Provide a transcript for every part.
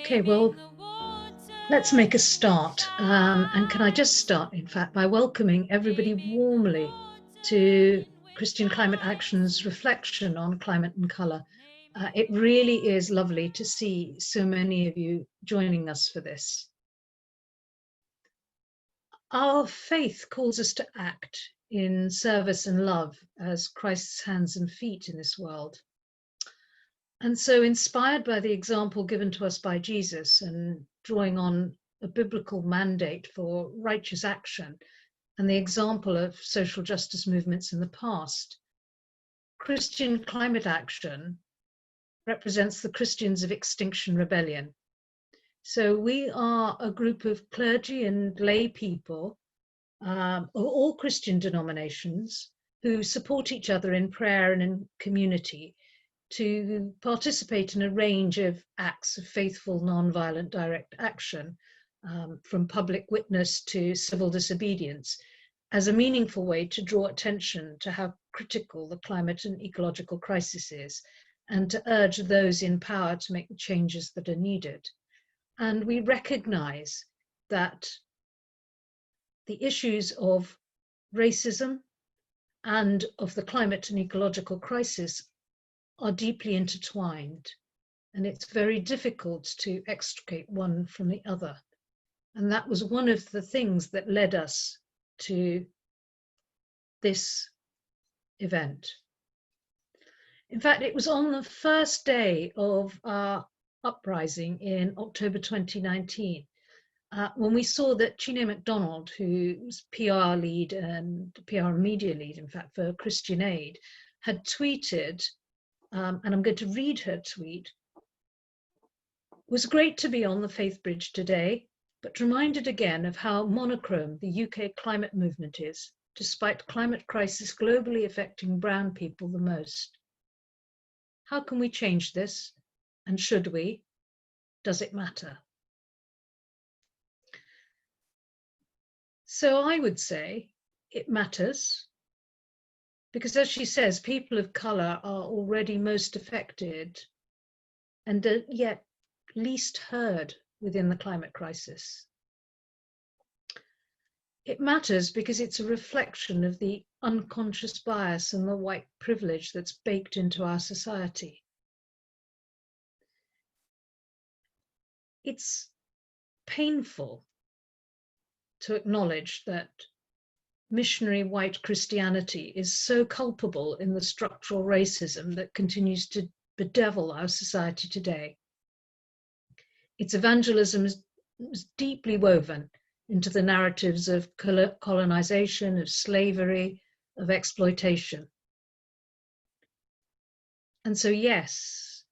Okay, well, let's make a start. And can I just start, in fact, by welcoming everybody warmly to Christian Climate Action's reflection on climate and colour. It really is lovely to see so many of you joining us for this. Our faith calls us to act in service and love as Christ's hands and feet in this world. And so, inspired by the example given to us by Jesus and drawing on a biblical mandate for righteous action and the example of social justice movements in the past, Christian climate action represents the Christians of Extinction Rebellion. So we are a group of clergy and lay people of all Christian denominations who support each other in prayer and in community to participate in a range of acts of faithful, non-violent direct action, from public witness to civil disobedience, as a meaningful way to draw attention to how critical the climate and ecological crisis is, and to urge those in power to make the changes that are needed. And we recognize that the issues of racism and of the climate and ecological crisis are deeply intertwined, and it's very difficult to extricate one from the other. And that was one of the things that led us to this event. In fact, it was on the first day of our uprising in October 2019, when we saw that Chine MacDonald, who's PR lead and PR media lead, in fact, for Christian Aid, had tweeted, and I'm going to read her tweet. It was great to be on the Faith Bridge today, but reminded again of how monochrome the UK climate movement is, despite climate crisis globally affecting brown people the most. How can we change this? And should we? Does it matter? So I would say it matters, because as she says, people of colour are already most affected and yet least heard within the climate crisis. It matters because it's a reflection of the unconscious bias and the white privilege that's baked into our society. It's painful to acknowledge that missionary white Christianity is so culpable in the structural racism that continues to bedevil our society today. Its evangelism is deeply woven into the narratives of colonization, of slavery, of exploitation. And so, yes,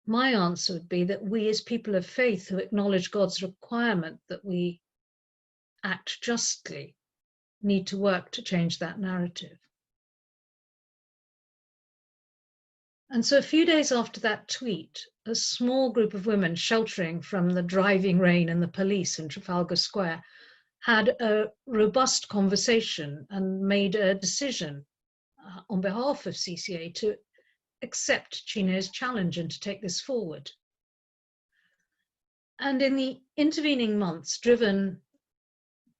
my answer would be that we as people of faith who acknowledge God's requirement that we act justly need to work to change that narrative. And so a few days after that tweet, a small group of women sheltering from the driving rain and the police in Trafalgar Square had a robust conversation and made a decision on behalf of CCA to accept Chine's challenge and to take this forward. And in the intervening months, driven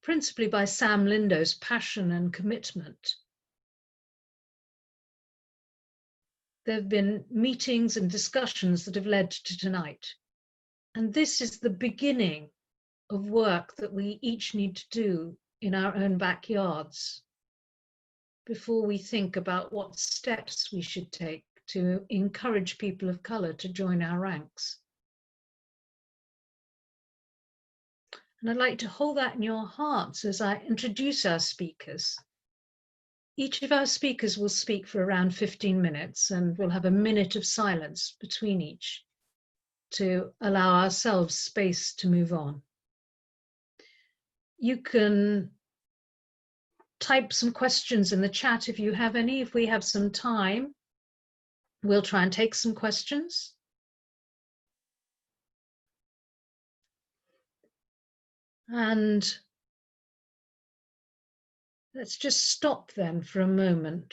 principally by Sam Lindo's passion and commitment, there have been meetings and discussions that have led to tonight. And this is the beginning of work that we each need to do in our own backyards before we think about what steps we should take to encourage people of colour to join our ranks. And I'd like to hold that in your hearts as I introduce our speakers. Each of our speakers will speak for around 15 minutes, and we'll have a minute of silence between each to allow ourselves space to move on. You can type some questions in the chat if you have any. If we have some time, we'll try and take some questions. And let's just stop then for a moment,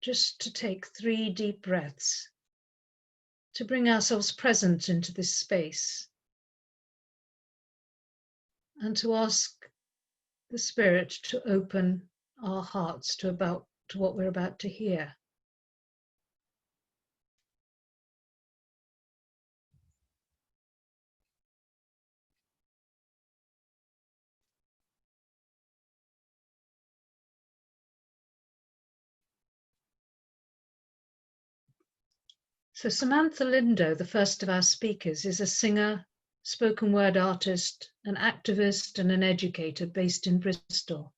just to take 3 deep breaths. to bring ourselves present into this space and to ask the Spirit to open our hearts to what we're about to hear. So Samantha Lindo, the first of our speakers, is a singer, spoken word artist, an activist and an educator based in Bristol.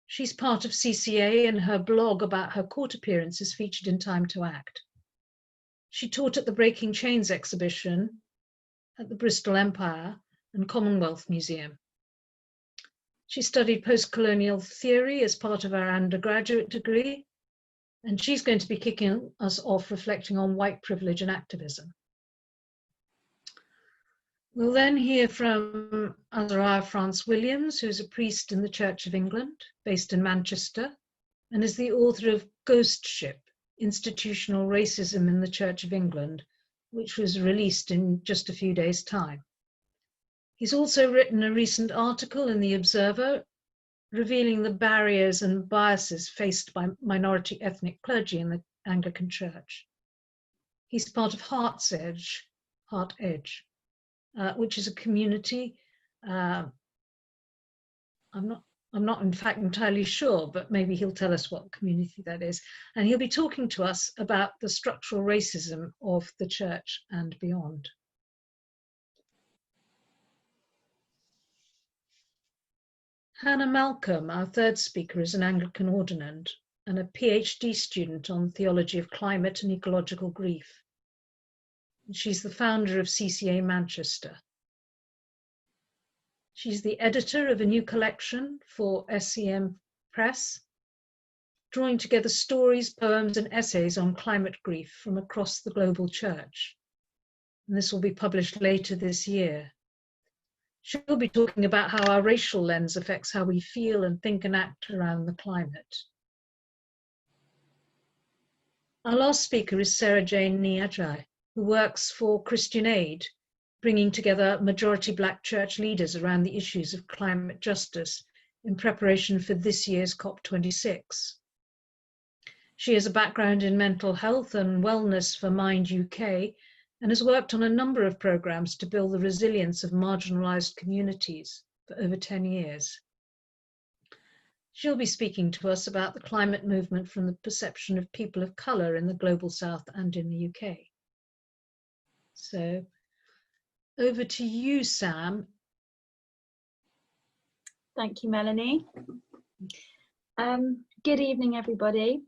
She's part of CCA, and her blog about her court appearance is featured in Time to Act. She taught at the Breaking Chains exhibition at the Bristol Empire and Commonwealth Museum. She studied post-colonial theory as part of our undergraduate degree, and she's going to be kicking us off reflecting on white privilege and activism. We'll then hear from Azariah France-Williams, who's a priest in the Church of England, based in Manchester, and is the author of Ghost Ship, Institutional Racism in the Church of England, which was released in just a few days' time. He's also written a recent article in The Observer revealing the barriers and biases faced by minority ethnic clergy in the Anglican Church. He's part of Heart Edge, which is a community. I'm not in fact entirely sure, but maybe he'll tell us what community that is. And he'll be talking to us about the structural racism of the church and beyond. Hannah Malcolm, our third speaker, is an Anglican ordinand and a PhD student on theology of climate and ecological grief. She's the founder of CCA Manchester. She's the editor of a new collection for SEM Press, drawing together stories, poems, and essays on climate grief from across the global church. And this will be published later this year. She'll be talking about how our racial lens affects how we feel and think and act around the climate. Our last speaker is Sarah Jane Niajai, who works for Christian Aid, bringing together majority Black church leaders around the issues of climate justice in preparation for this year's COP26. She has a background in mental health and wellness for Mind UK, and has worked on a number of programs to build the resilience of marginalised communities for over 10 years. She'll be speaking to us about the climate movement from the perception of people of colour in the global south and in the UK. So over to you, Sam. Thank you, Melanie. Good evening, everybody.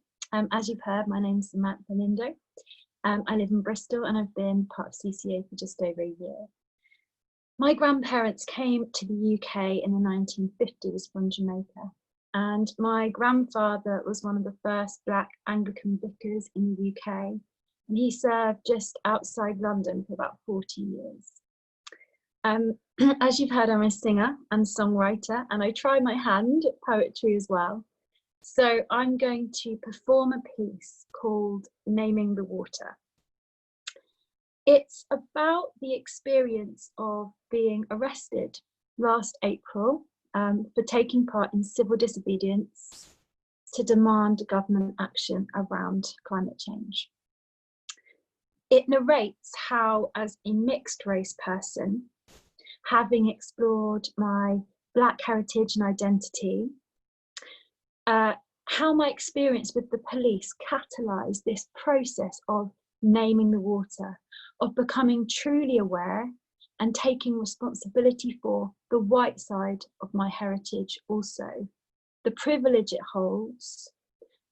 As you've heard, my name's Samantha Lindo. I live in Bristol and I've been part of CCA for just over a year. My grandparents came to the UK in the 1950s from Jamaica, and my grandfather was one of the first Black Anglican vicars in the UK, and he served just outside London for about 40 years. As you've heard, I'm a singer and songwriter, and I try my hand at poetry as well. So I'm going to perform a piece called Naming the Water. It's about the experience of being arrested last April for taking part in civil disobedience to demand government action around climate change. It narrates how, as a mixed race person, having explored my Black heritage and identity, how my experience with the police catalysed this process of naming the water, of becoming truly aware and taking responsibility for the white side of my heritage also, the privilege it holds,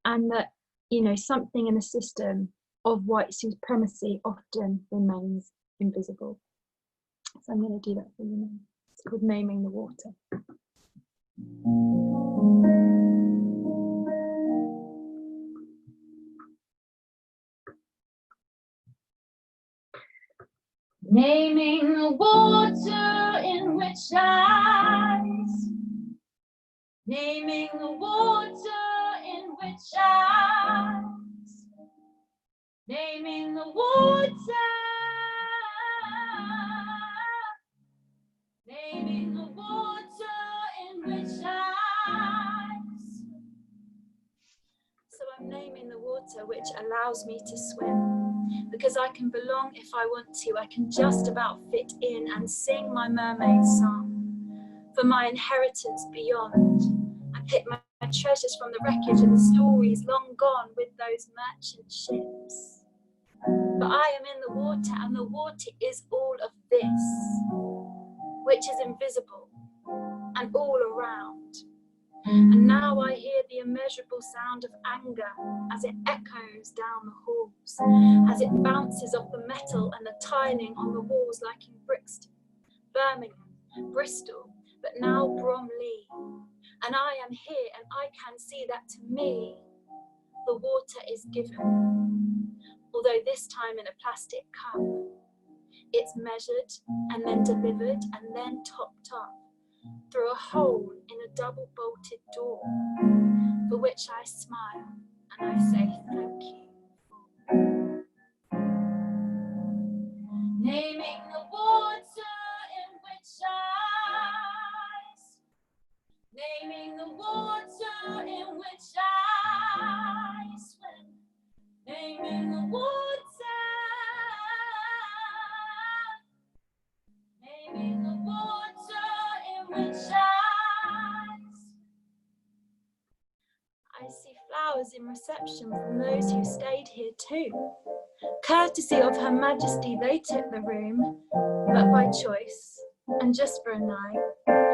and that, you know, something in the system of white supremacy often remains invisible. So I'm going to do that for you now. It's called Naming the Water. Naming the water in which lies, naming the water in which lies, naming the water, naming the water in which I swim. So I'm naming the water which allows me to swim, because I can belong if I want to. I can just about fit in and sing my mermaid song for my inheritance beyond. I pick my treasures from the wreckage and the stories long gone with those merchant ships. But I am in the water, and the water is all of this, which is invisible and all around. And now I hear the immeasurable sound of anger as it echoes down the halls, as it bounces off the metal and the tiling on the walls, like in Brixton, Birmingham, Bristol, but now Bromley. And I am here, and I can see that to me, the water is given, although this time in a plastic cup. It's measured and then delivered and then topped up through a hole in a double-bolted door, for which I smile and I say thank you. Naming the water in which I swim, naming the water in which I swim, naming the water, naming the water in which I swim. I see flowers in reception from those who stayed here too. Courtesy of Her Majesty, they took the room, but by choice, and just for a night.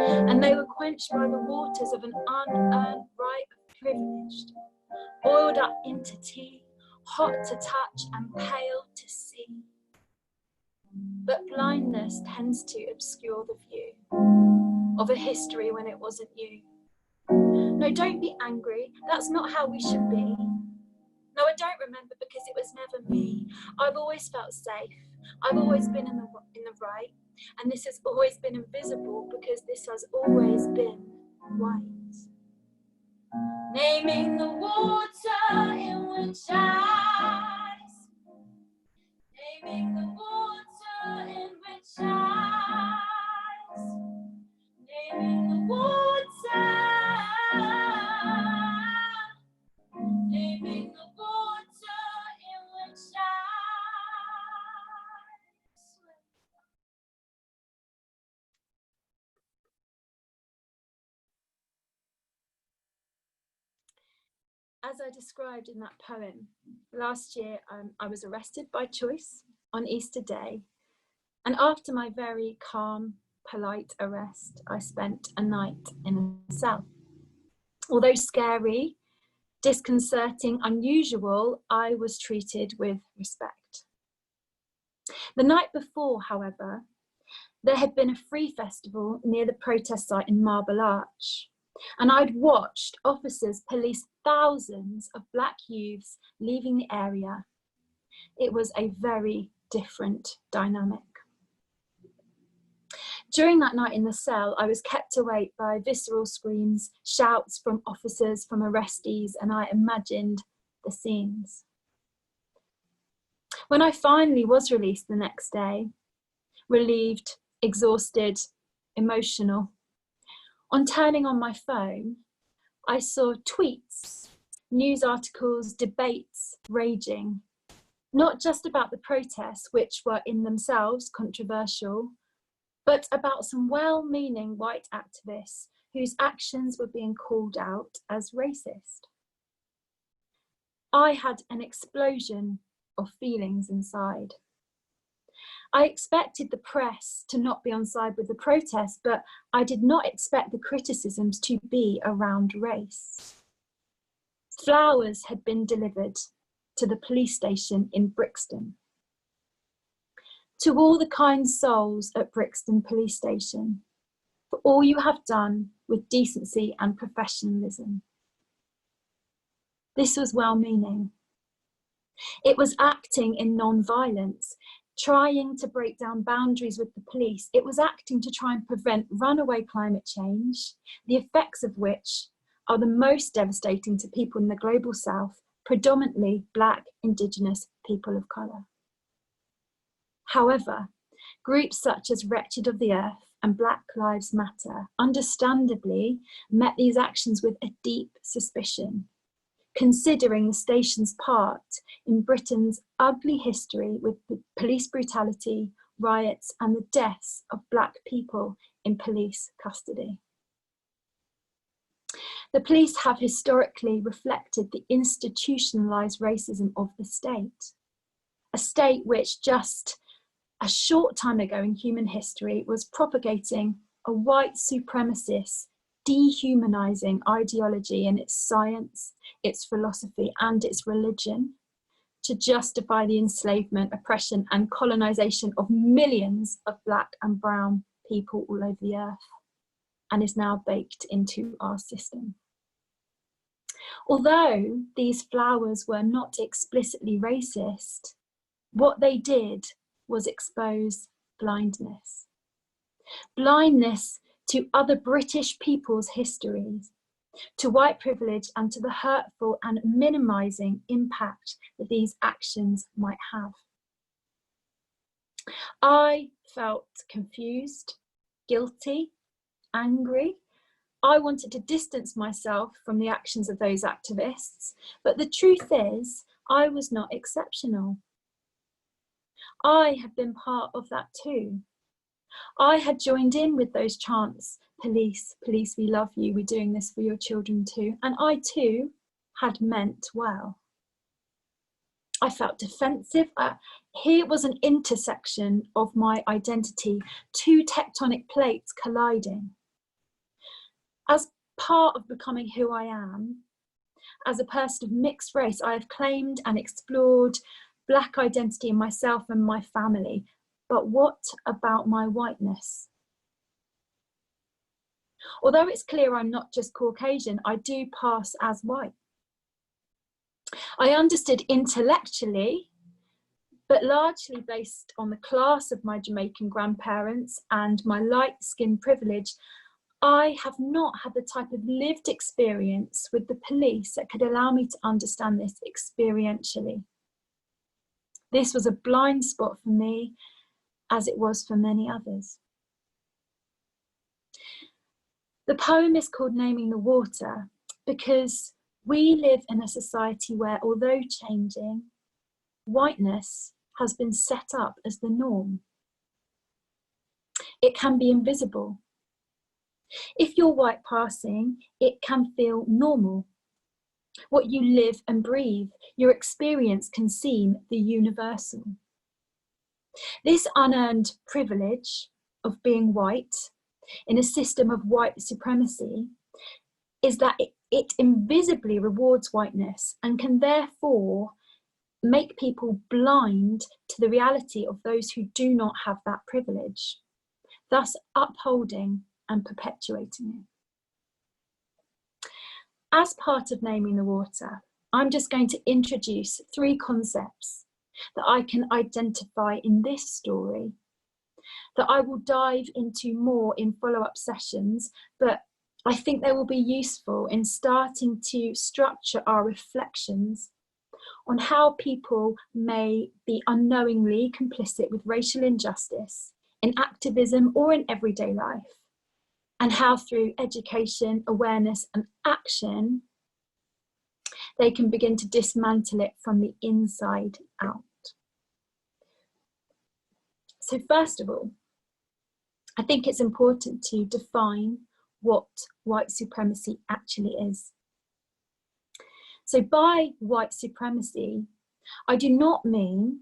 And they were quenched by the waters of an unearned right of privilege, boiled up into tea, hot to touch and pale to see. But blindness tends to obscure the view of a history when it wasn't you. No, don't be angry, that's not how we should be. No, I don't remember because it was never me. I've always felt safe. I've always been in the right. And this has always been invisible because this has always been white. Naming the water in which I swim. Naming the water in which I swim. Naming the water. Naming the water in which I swim. As I described in that poem, last year I was arrested by choice on Easter Day, and after my very calm, polite arrest, I spent a night in a cell. Although scary, disconcerting, unusual, I was treated with respect. The night before, however, there had been a free festival near the protest site in Marble Arch, and I'd watched officers police thousands of black youths leaving the area. It was a very different dynamic. During that night in the cell, I was kept awake by visceral screams, shouts from officers, from arrestees, and I imagined the scenes. When I finally was released the next day, relieved, exhausted, emotional, on turning on my phone, I saw tweets, news articles, debates raging, not just about the protests, which were in themselves controversial, but about some well-meaning white activists whose actions were being called out as racist. I had an explosion of feelings inside. I expected the press to not be on side with the protests, but I did not expect the criticisms to be around race. Flowers had been delivered to the police station in Brixton. To all the kind souls at Brixton Police Station, for all you have done with decency and professionalism. This was well-meaning. It was acting in non-violence, trying to break down boundaries with the police. It was acting to try and prevent runaway climate change, the effects of which are the most devastating to people in the global south, predominantly Black, Indigenous people of colour. However, groups such as Wretched of the Earth and Black Lives Matter understandably met these actions with a deep suspicion, considering the station's part in Britain's ugly history with police brutality, riots, and the deaths of Black people in police custody. The police have historically reflected the institutionalised racism of the state, a state which just a short time ago in human history was propagating a white supremacist, dehumanising ideology in its science, its philosophy, and its religion to justify the enslavement, oppression, and colonisation of millions of Black and brown people all over the earth, and is now baked into our system. Although these flowers were not explicitly racist, what they did was expose blindness. Blindness to other British people's histories, to white privilege, and to the hurtful and minimising impact that these actions might have. I felt confused, guilty, angry. I wanted to distance myself from the actions of those activists, but the truth is, I was not exceptional. I had been part of that too. I had joined in with those chants, police, police, we love you, we're doing this for your children too. And I too had meant well. I felt defensive. Here was an intersection of my identity, two tectonic plates colliding. As part of becoming who I am, as a person of mixed race, I have claimed and explored Black identity in myself and my family. But what about my whiteness? Although it's clear I'm not just Caucasian, I do pass as white. I understood intellectually, but largely based on the class of my Jamaican grandparents and my light skin privilege, I have not had the type of lived experience with the police that could allow me to understand this experientially. This was a blind spot for me, as it was for many others. The poem is called Naming the Water because we live in a society where, although changing, whiteness has been set up as the norm. It can be invisible. If you're white passing, it can feel normal. What you live and breathe, your experience can seem the universal. This unearned privilege of being white in a system of white supremacy is that it invisibly rewards whiteness and can therefore make people blind to the reality of those who do not have that privilege, thus upholding and perpetuating it. As part of Naming the Water, I'm just going to introduce 3 concepts that I can identify in this story, that I will dive into more in follow-up sessions, but I think they will be useful in starting to structure our reflections on how people may be unknowingly complicit with racial injustice in activism or in everyday life, and how through education, awareness, and action, they can begin to dismantle it from the inside out. So first of all, I think it's important to define what white supremacy actually is. So by white supremacy, I do not allude,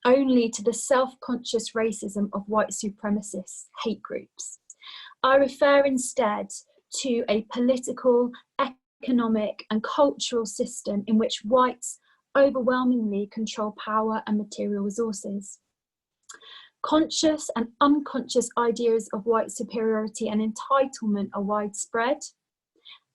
only to the self-conscious racism of white supremacist hate groups. I refer instead to a political, economic, and cultural system in which whites overwhelmingly control power and material resources. Conscious and unconscious ideas of white superiority and entitlement are widespread,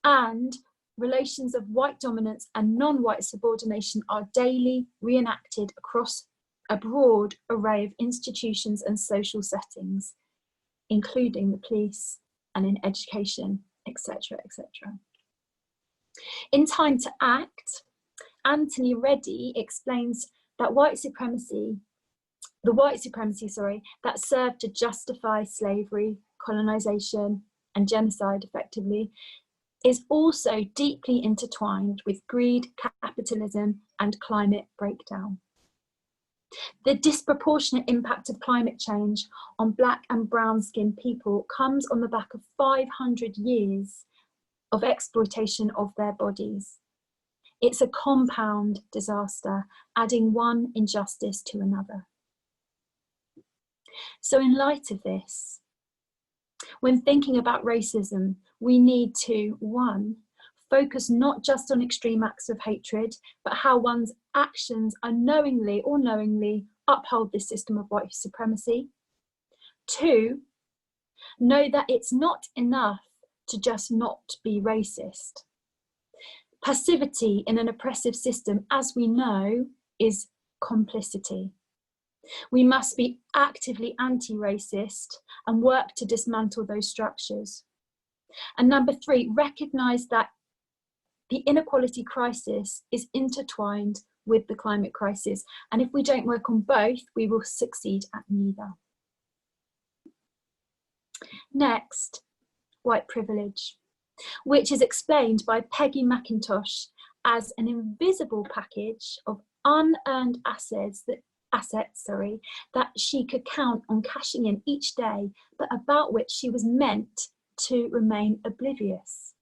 and relations of white dominance and non-white subordination are daily reenacted across a broad array of institutions and social settings, including the police and in education, etc., etc. In Time to Act, Anthony Reddy explains that the white supremacy, that served to justify slavery, colonization, and genocide effectively, is also deeply intertwined with greed, capitalism, and climate breakdown. The disproportionate impact of climate change on Black and brown-skinned people comes on the back of 500 years of exploitation of their bodies. It's a compound disaster, adding one injustice to another. So in light of this, when thinking about racism, we need to, 1, focus not just on extreme acts of hatred, but how one's actions unknowingly or knowingly uphold this system of white supremacy. 2, know that it's not enough to just not be racist. Passivity in an oppressive system, as we know, is complicity. We must be actively anti-racist and work to dismantle those structures. And number 3, recognise that the inequality crisis is intertwined with the climate crisis. And if we don't work on both, we will succeed at neither. Next, white privilege, which is explained by Peggy McIntosh as an invisible package of unearned assets that she could count on cashing in each day, but about which she was meant to remain oblivious.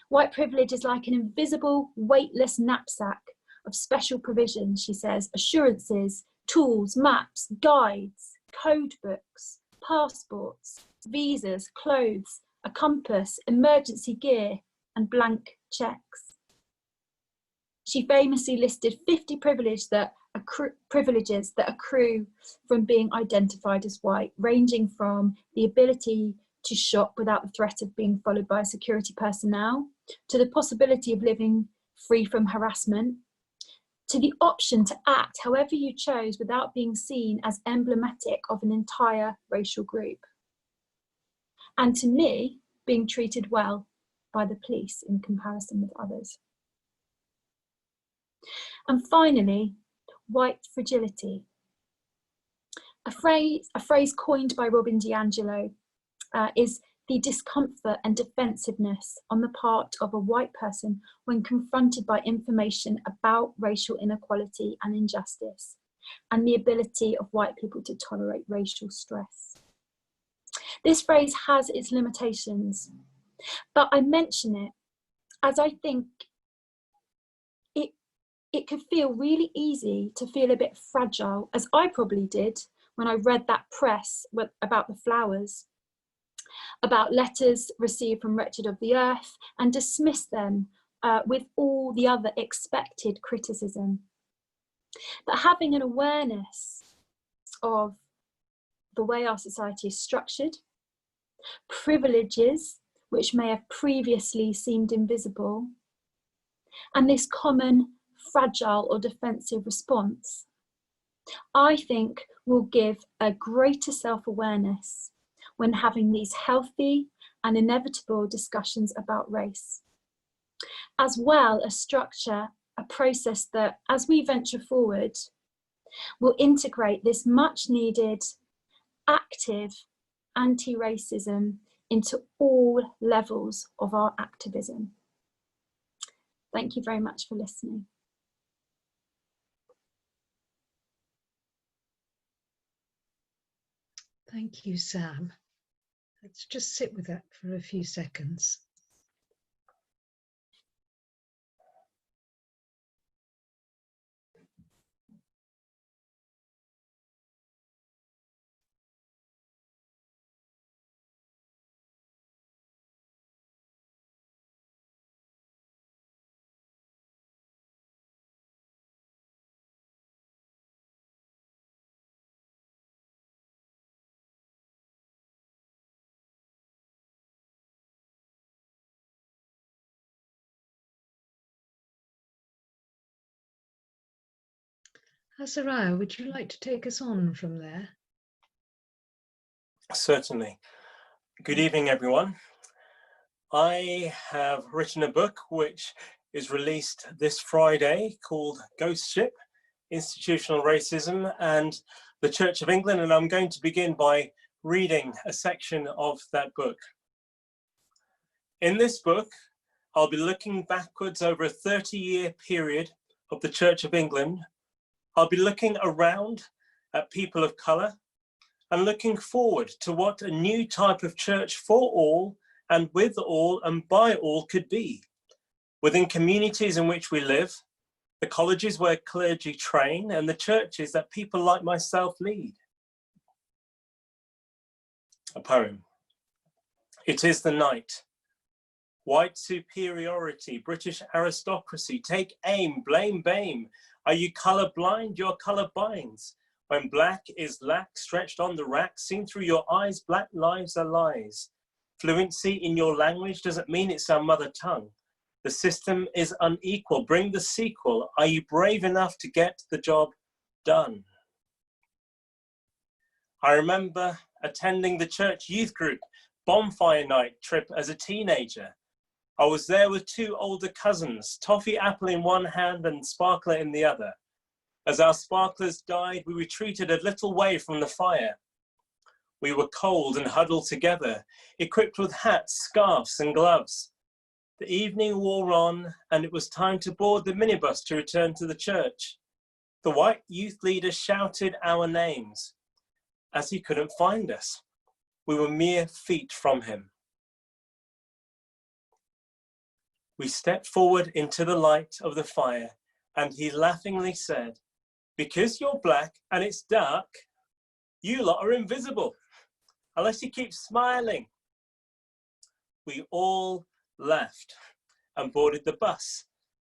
White privilege is like an invisible, weightless knapsack of special provisions, she says, assurances, tools, maps, guides, code books, passports, visas, clothes, a compass, emergency gear, and blank cheques. She famously listed 50 privileges that accrue from being identified as white, ranging from the ability to shop without the threat of being followed by security personnel, to the possibility of living free from harassment, to the option to act however you chose without being seen as emblematic of an entire racial group. And to me, being treated well by the police in comparison with others. And finally, white fragility. A phrase coined by Robin DiAngelo is the discomfort and defensiveness on the part of a white person when confronted by information about racial inequality and injustice, and the ability of white people to tolerate racial stress. This phrase has its limitations, but I mention it as I think it could feel really easy to feel a bit fragile, as I probably did when I read that press about the flowers, about letters received from Wretched of the Earth, and dismissed them with all the other expected criticism. But having an awareness of the way our society is structured, privileges which may have previously seemed invisible, and this common fragile or defensive response, I think will give a greater self-awareness when having these healthy and inevitable discussions about race, as well as structure a process that, as we venture forward, will integrate this much needed active anti-racism into all levels of our activism. Thank you very much for listening. Thank you, Sam. Let's just sit with that for a few seconds. Azariah, would you like to take us on from there? Certainly. Good evening, everyone. I have written a book which is released this Friday called Ghost Ship, Institutional Racism and the Church of England, and I'm going to begin by reading a section of that book. In this book, I'll be looking backwards over a 30-year period of the Church of England. I'll be looking around at people of colour and looking forward to what a new type of church for all and with all and by all could be. Within communities in which we live, the colleges where clergy train, and the churches that people like myself lead. A poem. It is the night. White superiority, British aristocracy, take aim, blame, bame. Are you colour blind? Your colour binds. When black is lack, stretched on the rack, seen through your eyes, black lives are lies. Fluency in your language doesn't mean it's our mother tongue. The system is unequal. Bring the sequel. Are you brave enough to get the job done? I remember attending the church youth group bonfire night trip as a teenager. I was there with two older cousins, toffee apple in one hand and sparkler in the other. As our sparklers died, we retreated a little way from the fire. We were cold and huddled together, equipped with hats, scarves and gloves. The evening wore on, and it was time to board the minibus to return to the church. The white youth leader shouted our names, as he couldn't find us. We were mere feet from him. We stepped forward into the light of the fire, and he laughingly said, "Because you're black and it's dark, you lot are invisible, unless you keep smiling." We all left and boarded the bus.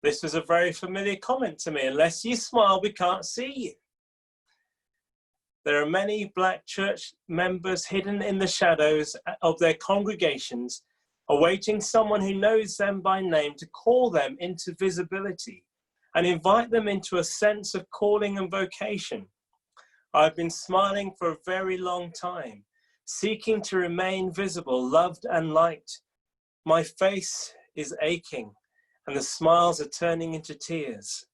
This was a very familiar comment to me. Unless you smile, we can't see you. There are many black church members hidden in the shadows of their congregations, awaiting someone who knows them by name to call them into visibility and invite them into a sense of calling and vocation. I've been smiling for a very long time, seeking to remain visible, loved and liked. My face is aching and the smiles are turning into tears.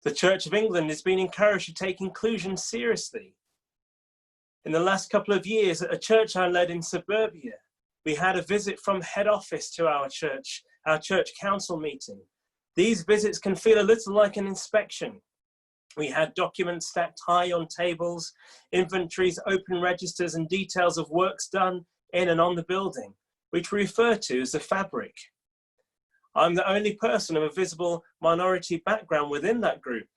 The Church of England has been encouraged to take inclusion seriously. In the last couple of years, at a church I led in suburbia, we had a visit from head office to our church council meeting. These visits can feel a little like an inspection. We had documents stacked high on tables, inventories, open registers, and details of works done in and on the building, which we refer to as the fabric. I'm the only person of a visible minority background within that group.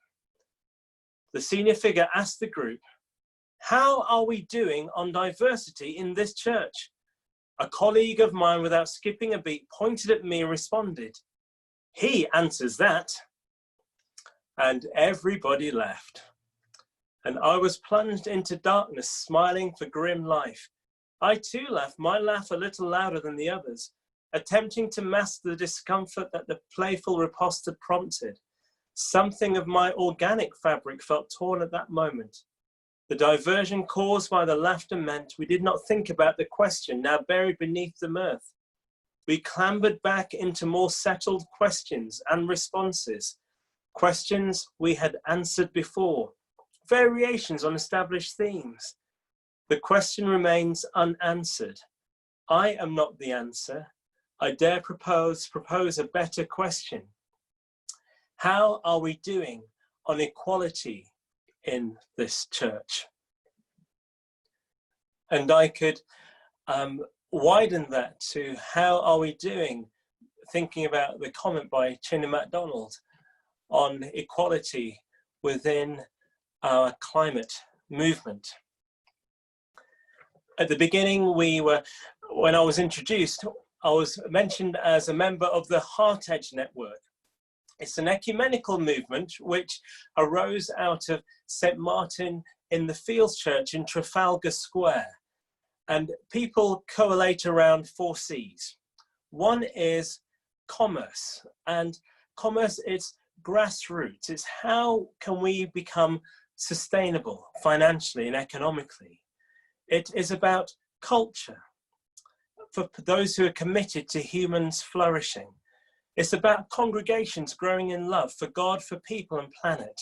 The senior figure asked the group, "How are we doing on diversity in this church?" A colleague of mine, without skipping a beat, pointed at me and responded, "He answers that." And everybody left. And I was plunged into darkness, smiling for grim life. I too laughed, my laugh a little louder than the others, attempting to mask the discomfort that the playful riposte had prompted. Something of my organic fabric felt torn at that moment. The diversion caused by the laughter meant we did not think about the question now buried beneath the mirth. We clambered back into more settled questions and responses, questions we had answered before, variations on established themes. The question remains unanswered. I am not the answer. I dare propose a better question. How are we doing on equality in this church? And I could widen that to how are we doing, thinking about the comment by Chinna MacDonald on equality within our climate movement. At the beginning, when I was introduced, I was mentioned as a member of the Heart Edge Network. It's an ecumenical movement which arose out of St. Martin in the Fields Church in Trafalgar Square. And people coalesce around 4 C's. One is commerce, and commerce is grassroots. It's how can we become sustainable financially and economically. It is about culture, for those who are committed to humans flourishing. It's about congregations growing in love for God, for people and planet,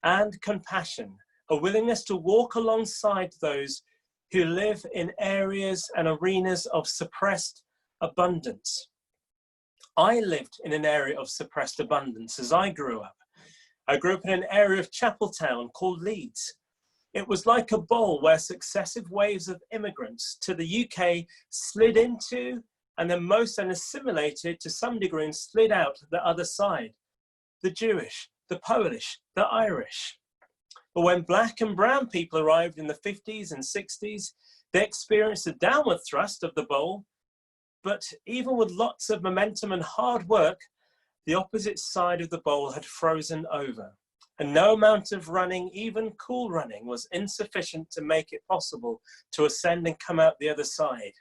and compassion, a willingness to walk alongside those who live in areas and arenas of suppressed abundance. I lived in an area of suppressed abundance as I grew up. I grew up in an area of Chapeltown called Leeds. It was like a bowl where successive waves of immigrants to the UK slid into and then assimilated to some degree and slid out the other side. The Jewish, the Polish, the Irish. But when black and brown people arrived in the 50s and 60s, they experienced a downward thrust of the bowl. But even with lots of momentum and hard work, the opposite side of the bowl had frozen over. And no amount of running, even cool running, was insufficient to make it possible to ascend and come out the other side.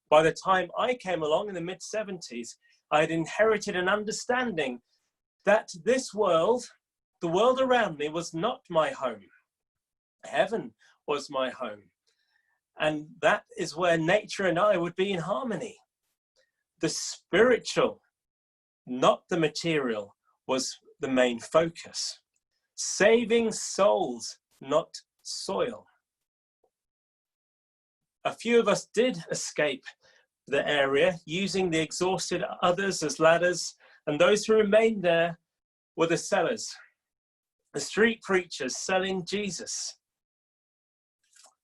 By the time I came along in the mid-70s, I had inherited an understanding that this world, the world around me, was not my home. Heaven was my home. And that is where nature and I would be in harmony. The spiritual, not the material, was the main focus. Saving souls, not soil. A few of us did escape the area, using the exhausted others as ladders, and those who remained there were the sellers, the street preachers selling Jesus,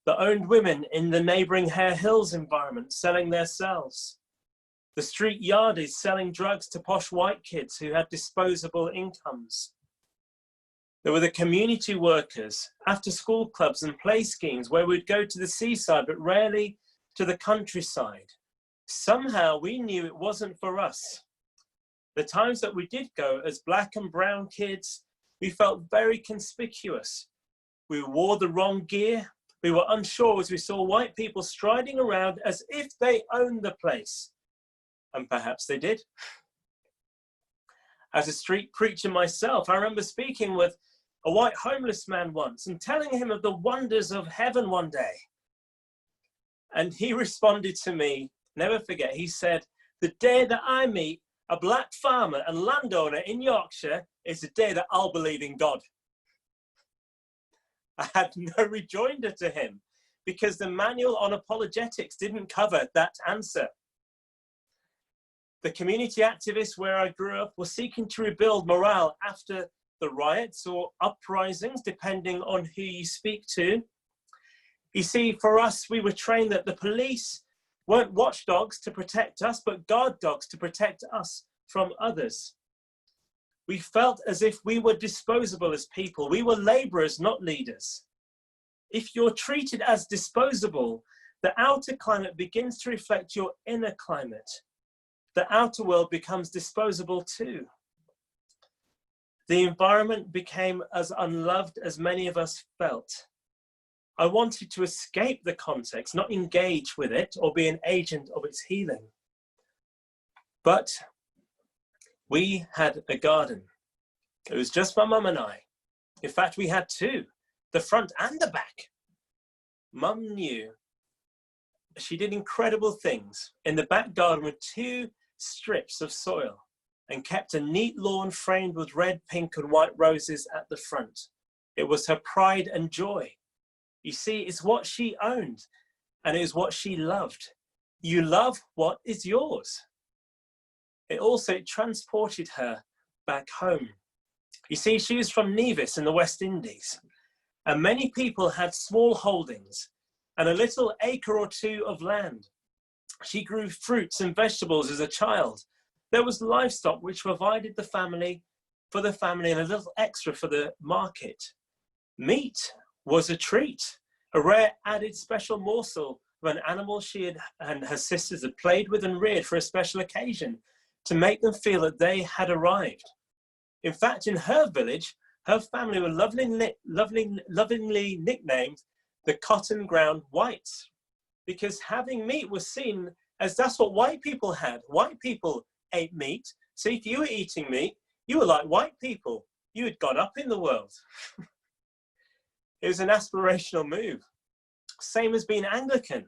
the owned women in the neighboring Hare Hills environment selling themselves, the street yardies selling drugs to posh white kids who had disposable incomes. There were the community workers, after-school clubs and play schemes where we'd go to the seaside, but rarely to the countryside. Somehow we knew it wasn't for us. The times that we did go as black and brown kids, we felt very conspicuous. We wore the wrong gear. We were unsure as we saw white people striding around as if they owned the place. And perhaps they did. As a street preacher myself, I remember speaking with a white homeless man once and telling him of the wonders of heaven one day. And he responded to me, never forget, he said, "The day that I meet a black farmer and landowner in Yorkshire is the day that I'll believe in God." I had no rejoinder to him because the manual on apologetics didn't cover that answer. The community activists where I grew up were seeking to rebuild morale after the riots or uprisings, depending on who you speak to. You see, for us, we were trained that the police weren't watchdogs to protect us, but guard dogs to protect us from others. We felt as if we were disposable as people. We were laborers, not leaders. If you're treated as disposable, the outer climate begins to reflect your inner climate. The outer world becomes disposable too. The environment became as unloved as many of us felt. I wanted to escape the context, not engage with it or be an agent of its healing. But we had a garden. It was just my mum and I. In fact, we had two, the front and the back. Mum knew she did incredible things in the back garden with two strips of soil and kept a neat lawn framed with red, pink and white roses at the front. It was her pride and joy. You see, it's what she owned and it is what she loved. You love what is yours. It also transported her back home. You see, she was from Nevis in the West Indies, and many people had small holdings and a little acre or two of land. She grew fruits and vegetables as a child. There was livestock which provided the family and a little extra for the market. Meat was a treat, a rare added special morsel of an animal she and her sisters had played with and reared for a special occasion to make them feel that they had arrived. In fact, in her village, her family were lovingly nicknamed the Cotton Ground Whites, because having meat was seen as that's what white people had. White people ate meat. So if you were eating meat, you were like white people. You had gone up in the world. It was an aspirational move. Same as being Anglican.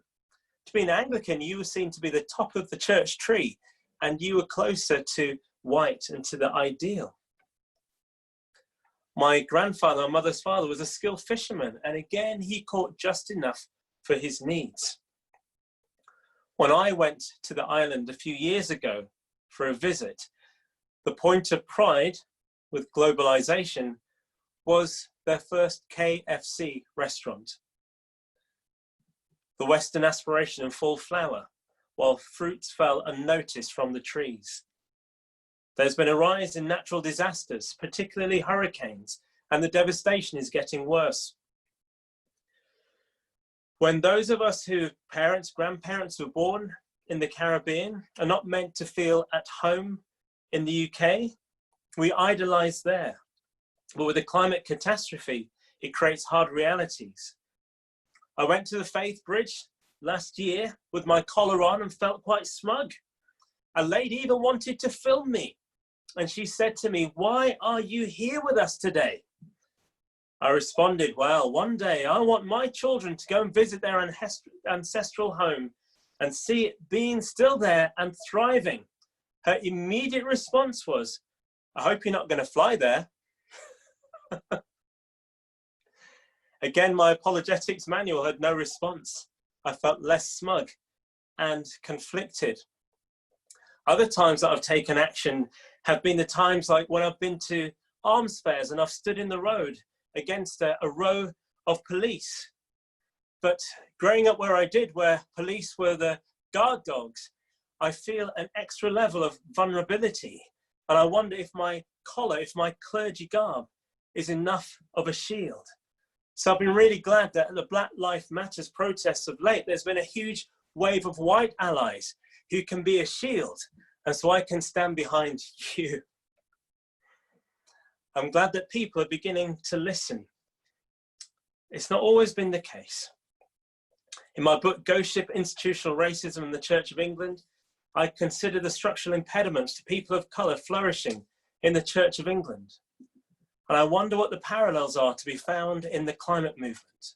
To be an Anglican, you were seen to be the top of the church tree, and you were closer to white and to the ideal. My grandfather, my mother's father, was a skilled fisherman, and again, he caught just enough for his needs. When I went to the island a few years ago for a visit, the point of pride with globalization was their first KFC restaurant. The Western aspiration in full flower, while fruits fell unnoticed from the trees. There's been a rise in natural disasters, particularly hurricanes, and the devastation is getting worse. When those of us who parents, grandparents were born in the Caribbean are not meant to feel at home in the UK, we idolize there. But with the climate catastrophe, it creates hard realities. I went to the Faith Bridge last year with my collar on and felt quite smug. A lady even wanted to film me. And she said to me, "Why are you here with us today?" I responded, "Well, one day I want my children to go and visit their ancestral home and see it being still there and thriving." Her immediate response was, "I hope you're not going to fly there." Again, my apologetics manual had no response. I felt less smug and conflicted. Other times that I've taken action have been the times like when I've been to alms fairs and I've stood in the road against a row of police. But growing up where I did, where police were the guard dogs, I feel an extra level of vulnerability. And I wonder if my collar, if my clergy garb is enough of a shield. So I've been really glad that at the Black Lives Matter protests of late, there's been a huge wave of white allies who can be a shield. And so I can stand behind you. I'm glad that people are beginning to listen. It's not always been the case. In my book, Ghost Ship, Institutional Racism in the Church of England, I consider the structural impediments to people of colour flourishing in the Church of England. And I wonder what the parallels are to be found in the climate movement.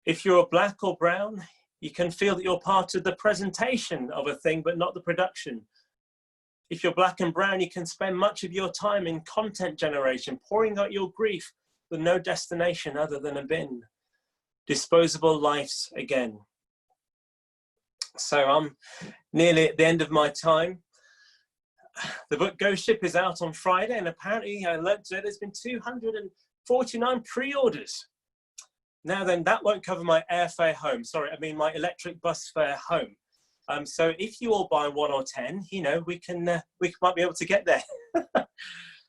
If you're black or brown, you can feel that you're part of the presentation of a thing, but not the production. If you're black and brown, you can spend much of your time in content generation, pouring out your grief with no destination other than a bin. Disposable lives again. So I'm nearly at the end of my time. The book Ghost Ship is out on Friday, and apparently I learned that there's been 249 pre-orders. Now then, that won't cover my airfare home. Sorry, I mean my electric bus fare home. So if you all buy 1 or 10, you know, we might be able to get there.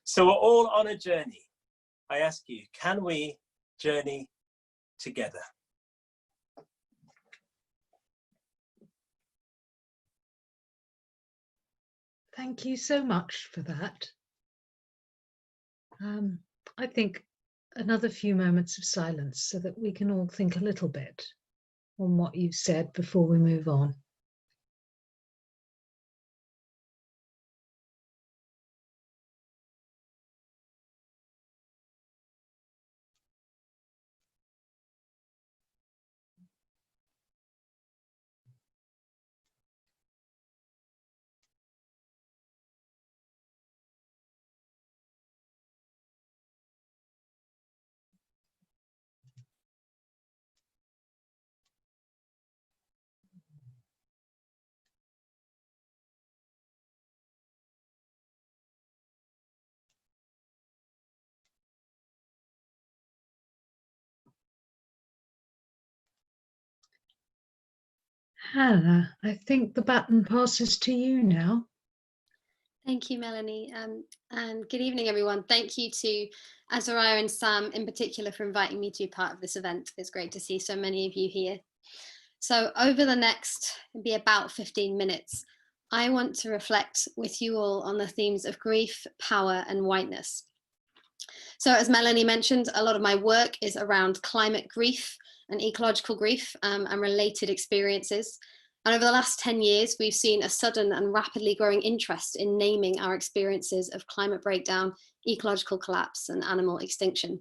So we're all on a journey. I ask you, can we journey together? Thank you so much for that. I think another few moments of silence so that we can all think a little bit on what you've said before we move on. Hannah, I think the baton passes to you now. Thank you, Melanie, and good evening, everyone. Thank you to Azariah and Sam in particular for inviting me to be part of this event. It's great to see so many of you here. So over the next, be about 15 minutes, I want to reflect with you all on the themes of grief, power, and whiteness. So as Melanie mentioned, a lot of my work is around climate grief and ecological grief and related experiences. And over the last 10 years, we've seen a sudden and rapidly growing interest in naming our experiences of climate breakdown, ecological collapse, and animal extinction.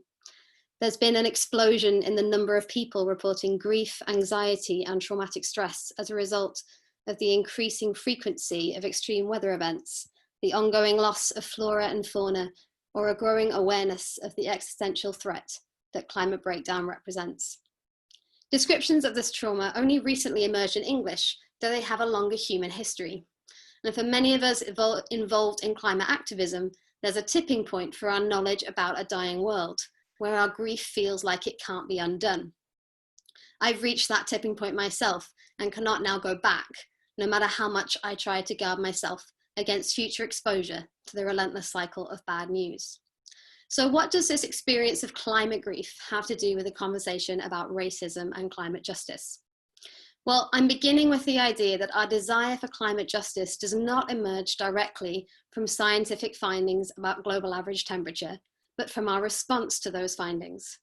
There's been an explosion in the number of people reporting grief, anxiety, and traumatic stress as a result of the increasing frequency of extreme weather events, the ongoing loss of flora and fauna, or a growing awareness of the existential threat that climate breakdown represents. Descriptions of this trauma only recently emerged in English, though they have a longer human history. And for many of us involved in climate activism, there's a tipping point for our knowledge about a dying world, where our grief feels like it can't be undone. I've reached that tipping point myself and cannot now go back, no matter how much I try to guard myself against future exposure to the relentless cycle of bad news. So what does this experience of climate grief have to do with a conversation about racism and climate justice? Well, I'm beginning with the idea that our desire for climate justice does not emerge directly from scientific findings about global average temperature, but from our response to those findings.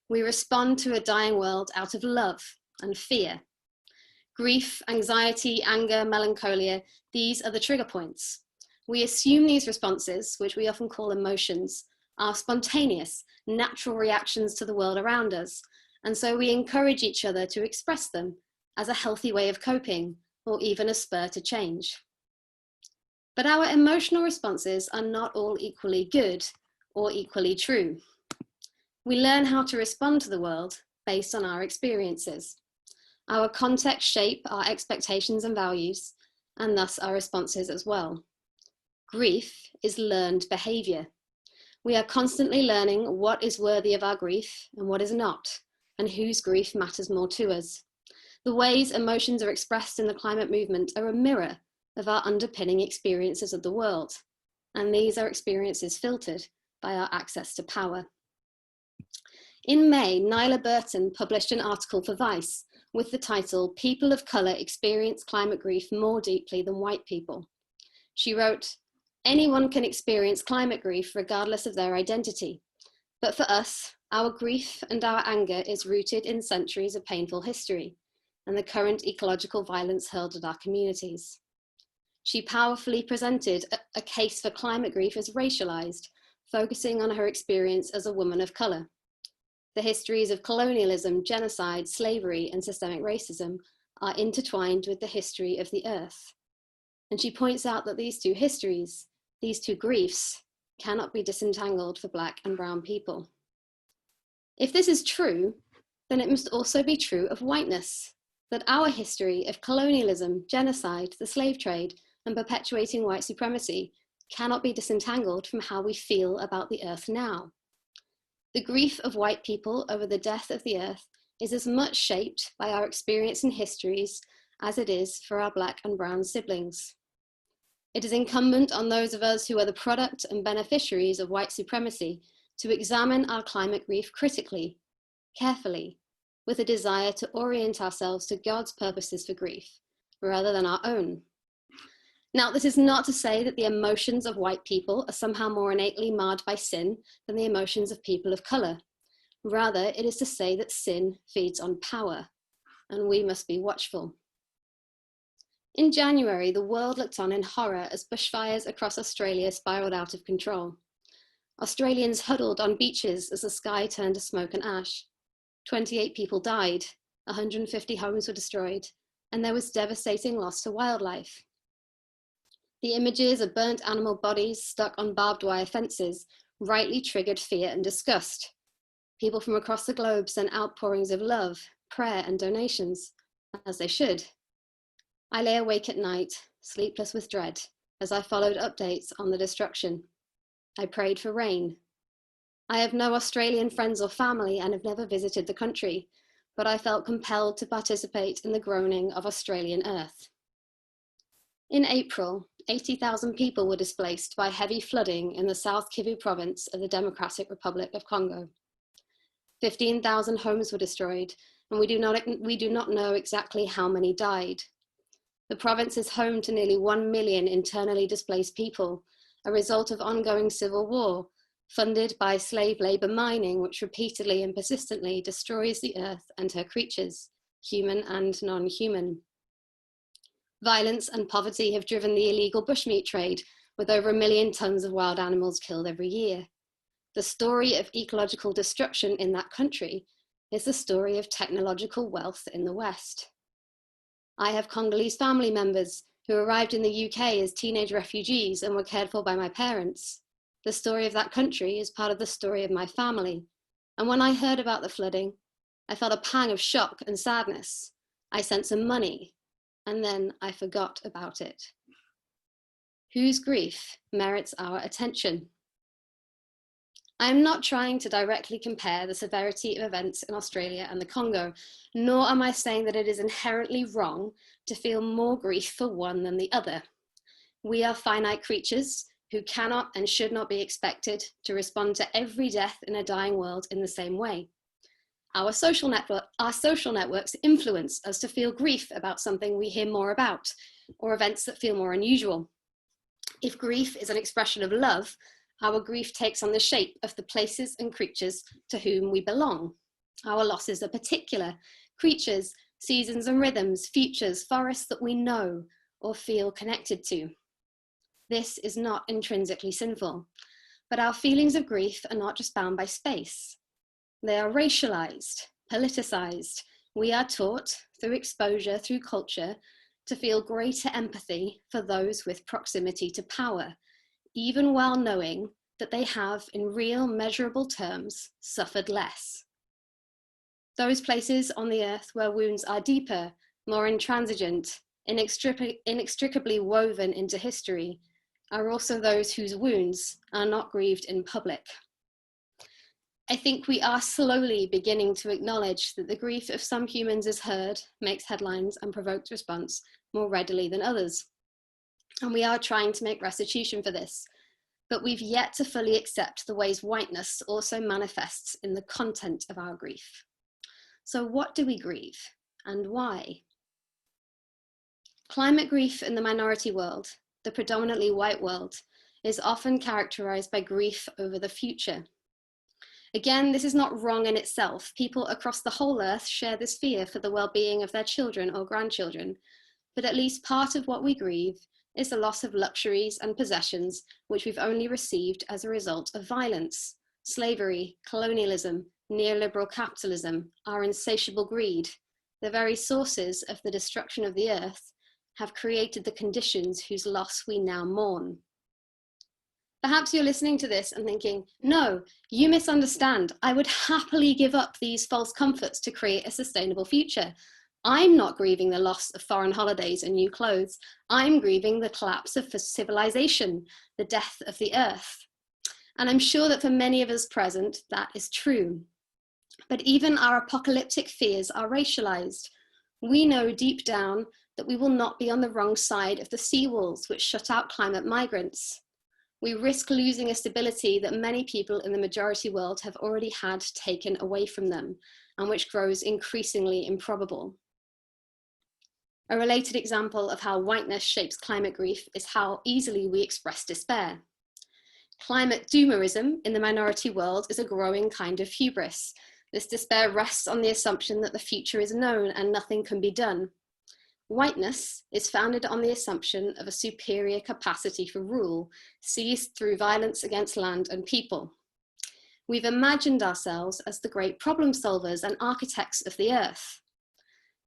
We respond to a dying world out of love and fear. Grief, anxiety, anger, melancholia, these are the trigger points. We assume these responses, which we often call emotions, are spontaneous, natural reactions to the world around us, and so we encourage each other to express them as a healthy way of coping, or even a spur to change. But our emotional responses are not all equally good or equally true. We learn how to respond to the world based on our experiences. Our context shape our expectations and values, and thus our responses as well. Grief is learned behavior. We are constantly learning what is worthy of our grief and what is not, and whose grief matters more to us. The ways emotions are expressed in the climate movement are a mirror of our underpinning experiences of the world, and these are experiences filtered by our access to power. In May, Nyla Burton published an article for Vice with the title, "People of Colour Experience Climate Grief More Deeply Than White People." She wrote, "Anyone can experience climate grief regardless of their identity, but for us, our grief and our anger is rooted in centuries of painful history and the current ecological violence hurled at our communities." She powerfully presented a case for climate grief as racialized, focusing on her experience as a woman of colour. The histories of colonialism, genocide, slavery, and systemic racism are intertwined with the history of the earth. And she points out that these two histories, these two griefs, cannot be disentangled for Black and brown people. If this is true, then it must also be true of whiteness, that our history of colonialism, genocide, the slave trade, and perpetuating white supremacy cannot be disentangled from how we feel about the earth now. The grief of white people over the death of the earth is as much shaped by our experience and histories as it is for our Black and brown siblings. It is incumbent on those of us who are the product and beneficiaries of white supremacy to examine our climate grief critically, carefully, with a desire to orient ourselves to God's purposes for grief, rather than our own. Now, this is not to say that the emotions of white people are somehow more innately marred by sin than the emotions of people of colour. Rather, it is to say that sin feeds on power, and we must be watchful. In January, the world looked on in horror as bushfires across Australia spiralled out of control. Australians huddled on beaches as the sky turned to smoke and ash. 28 people died, 150 homes were destroyed, and there was devastating loss to wildlife. The images of burnt animal bodies stuck on barbed wire fences rightly triggered fear and disgust. People from across the globe sent outpourings of love, prayer, and donations, as they should. I lay awake at night, sleepless with dread, as I followed updates on the destruction. I prayed for rain. I have no Australian friends or family and have never visited the country, but I felt compelled to participate in the groaning of Australian earth. In April, 80,000 people were displaced by heavy flooding in the South Kivu province of the Democratic Republic of Congo. 15,000 homes were destroyed, and we do not know exactly how many died. The province is home to nearly 1 million internally displaced people, a result of ongoing civil war, funded by slave labour mining, which repeatedly and persistently destroys the earth and her creatures, human and non-human. Violence and poverty have driven the illegal bushmeat trade, with over 1 million tons of wild animals killed every year. The story of ecological destruction in that country is the story of technological wealth in the West. I have Congolese family members who arrived in the UK as teenage refugees and were cared for by my parents. The story of that country is part of the story of my family. And when I heard about the flooding, I felt a pang of shock and sadness. I sent some money, and then I forgot about it. Whose grief merits our attention? I am not trying to directly compare the severity of events in Australia and the Congo, nor am I saying that it is inherently wrong to feel more grief for one than the other. We are finite creatures who cannot and should not be expected to respond to every death in a dying world in the same way. Our social networks influence us to feel grief about something we hear more about, or events that feel more unusual. If grief is an expression of love, our grief takes on the shape of the places and creatures to whom we belong. Our losses are particular: creatures, seasons and rhythms, futures, forests that we know or feel connected to. This is not intrinsically sinful, but our feelings of grief are not just bound by space. They are racialized, politicized. We are taught, through exposure, through culture, to feel greater empathy for those with proximity to power, even while knowing that they have, in real measurable terms, suffered less. Those places on the earth where wounds are deeper, more intransigent, inextricably woven into history, are also those whose wounds are not grieved in public. I think we are slowly beginning to acknowledge that the grief of some humans is heard, makes headlines, and provokes response more readily than others. And we are trying to make restitution for this, but we've yet to fully accept the ways whiteness also manifests in the content of our grief. So what do we grieve, and why? Climate grief in the minority world, the predominantly white world, is often characterized by grief over the future. Again, this is not wrong in itself. People across the whole earth share this fear for the well-being of their children or grandchildren, but at least part of what we grieve is the loss of luxuries and possessions which we've only received as a result of violence, slavery, colonialism, neoliberal capitalism, our insatiable greed. The very sources of the destruction of the earth have created the conditions whose loss we now mourn. Perhaps you're listening to this and thinking, no, you misunderstand. I would happily give up these false comforts to create a sustainable future. I'm not grieving the loss of foreign holidays and new clothes. I'm grieving the collapse of civilization, the death of the earth. And I'm sure that for many of us present, that is true. But even our apocalyptic fears are racialized. We know deep down that we will not be on the wrong side of the seawalls which shut out climate migrants. We risk losing a stability that many people in the majority world have already had taken away from them, and which grows increasingly improbable. A related example of how whiteness shapes climate grief is how easily we express despair. Climate doomerism in the minority world is a growing kind of hubris. This despair rests on the assumption that the future is known and nothing can be done. Whiteness is founded on the assumption of a superior capacity for rule, seized through violence against land and people. We've imagined ourselves as the great problem solvers and architects of the earth.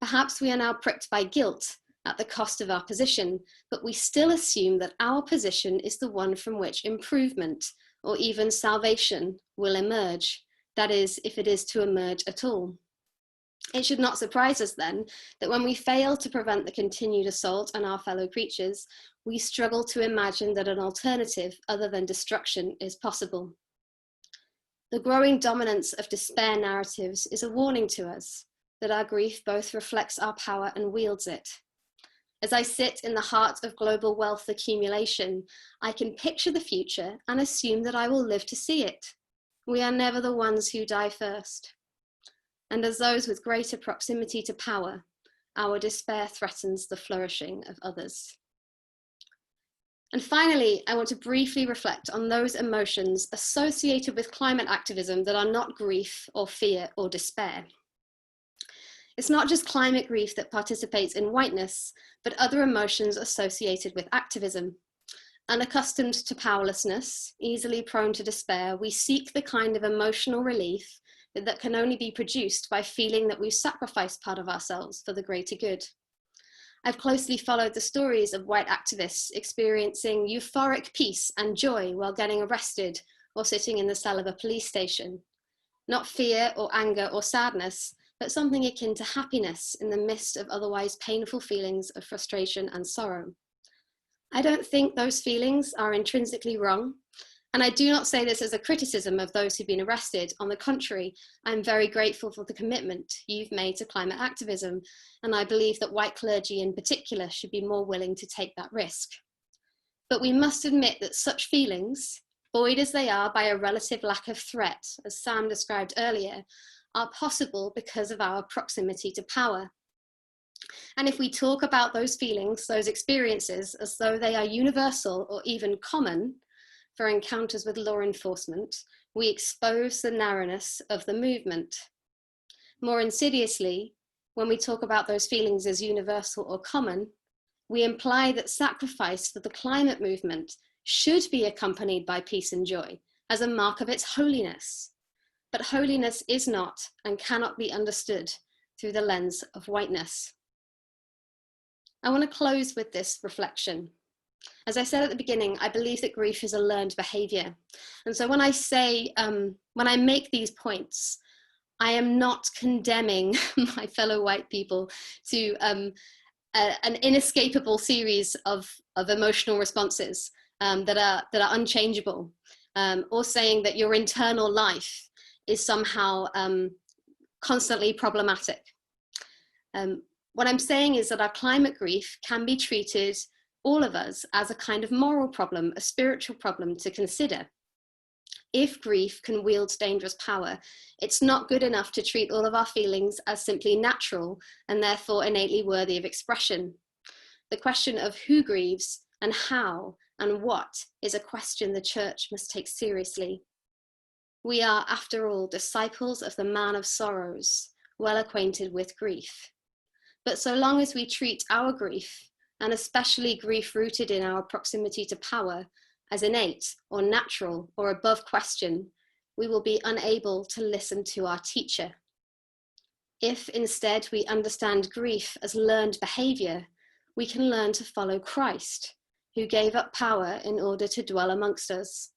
Perhaps we are now pricked by guilt at the cost of our position, but we still assume that our position is the one from which improvement or even salvation will emerge. That is, if it is to emerge at all. It should not surprise us then that when we fail to prevent the continued assault on our fellow creatures, we struggle to imagine that an alternative other than destruction is possible. The growing dominance of despair narratives is a warning to us that our grief both reflects our power and wields it. As I sit in the heart of global wealth accumulation, I can picture the future and assume that I will live to see it. We are never the ones who die first. And as those with greater proximity to power, our despair threatens the flourishing of others. And finally, I want to briefly reflect on those emotions associated with climate activism that are not grief or fear or despair. It's not just climate grief that participates in whiteness, but other emotions associated with activism. Unaccustomed to powerlessness, easily prone to despair, we seek the kind of emotional relief that can only be produced by feeling that we've sacrificed part of ourselves for the greater good. I've closely followed the stories of white activists experiencing euphoric peace and joy while getting arrested or sitting in the cell of a police station. Not fear or anger or sadness, but something akin to happiness in the midst of otherwise painful feelings of frustration and sorrow. I don't think those feelings are intrinsically wrong, and I do not say this as a criticism of those who've been arrested. On the contrary, I'm very grateful for the commitment you've made to climate activism, and I believe that white clergy in particular should be more willing to take that risk. But we must admit that such feelings, buoyed as they are by a relative lack of threat, as Sam described earlier, are possible because of our proximity to power. And if we talk about those feelings, those experiences, as though they are universal or even common for encounters with law enforcement, we expose the narrowness of the movement. More insidiously, when we talk about those feelings as universal or common, we imply that sacrifice for the climate movement should be accompanied by peace and joy as a mark of its holiness. But holiness is not and cannot be understood through the lens of whiteness. I want to close with this reflection. As I said at the beginning, I believe that grief is a learned behavior. And so when I say, when I make these points, I am not condemning my fellow white people to an inescapable series of emotional responses that are unchangeable, or saying that your internal life is somehow constantly problematic. What I'm saying is that our climate grief can be treated, all of us, as a kind of moral problem, a spiritual problem to consider. If grief can wield dangerous power, it's not good enough to treat all of our feelings as simply natural and therefore innately worthy of expression. The question of who grieves and how and what is a question the Church must take seriously. We are, after all, disciples of the man of sorrows, well acquainted with grief. But so long as we treat our grief, and especially grief rooted in our proximity to power, as innate or natural or above question, we will be unable to listen to our teacher. If instead we understand grief as learned behavior, we can learn to follow Christ, who gave up power in order to dwell amongst us.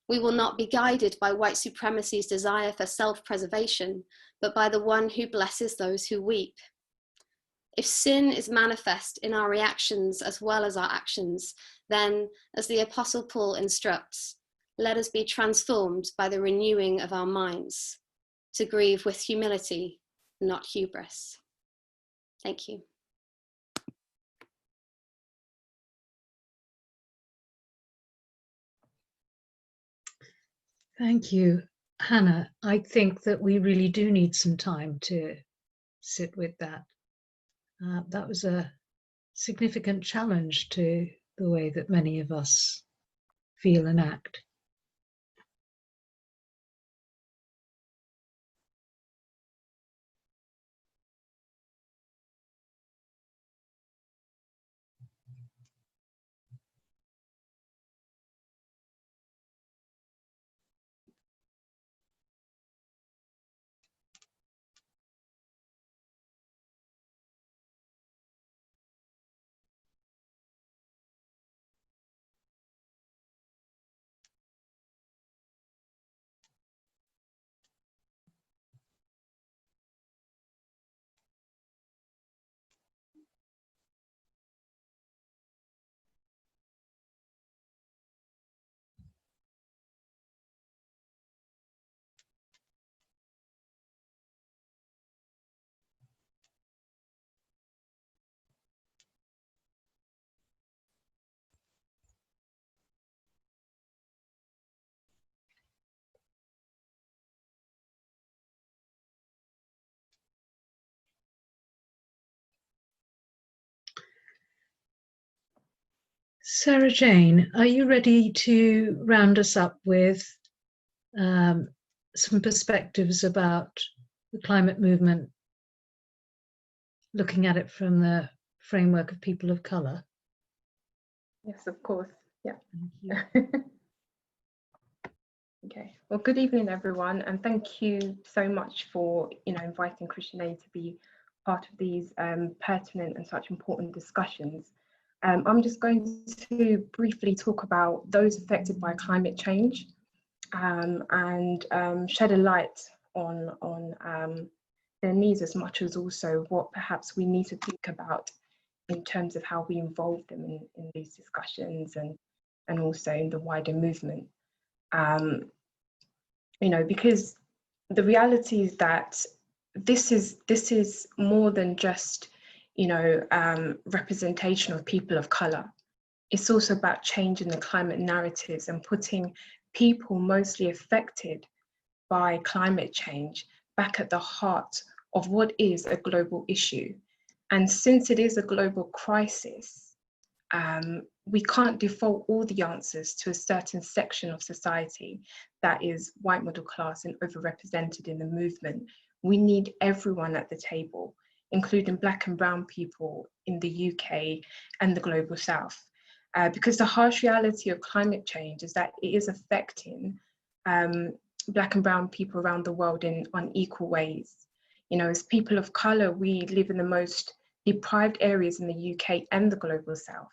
We will not be guided by white supremacy's desire for self-preservation, but by the one who blesses those who weep. If sin is manifest in our reactions as well as our actions, then, as the Apostle Paul instructs, let us be transformed by the renewing of our minds, to grieve with humility, not hubris. Thank you. Thank you, Hannah. I think that we really do need some time to sit with that. That was a significant challenge to the way that many of us feel and act. Sarah Jane, are you ready to round us up with some perspectives about the climate movement, looking at it from the framework of people of colour? Yes, of course. Yeah. Thank you. Okay, well, good evening, everyone, and thank you so much for inviting Christian Aid to be part of these pertinent and such important discussions. I'm just going to briefly talk about those affected by climate change and shed a light on their needs, as much as also what perhaps we need to think about in terms of how we involve them in these discussions and also in the wider movement. Because the reality is that this is more than just representation of people of color. It's also about changing the climate narratives and putting people mostly affected by climate change back at the heart of what is a global issue. And since it is a global crisis, we can't default all the answers to a certain section of society that is white middle class and overrepresented in the movement. We need everyone at the table, including Black and brown people in the UK and the global South. Because the harsh reality of climate change is that it is affecting Black and brown people around the world in unequal ways. As people of colour, we live in the most deprived areas in the UK and the global South.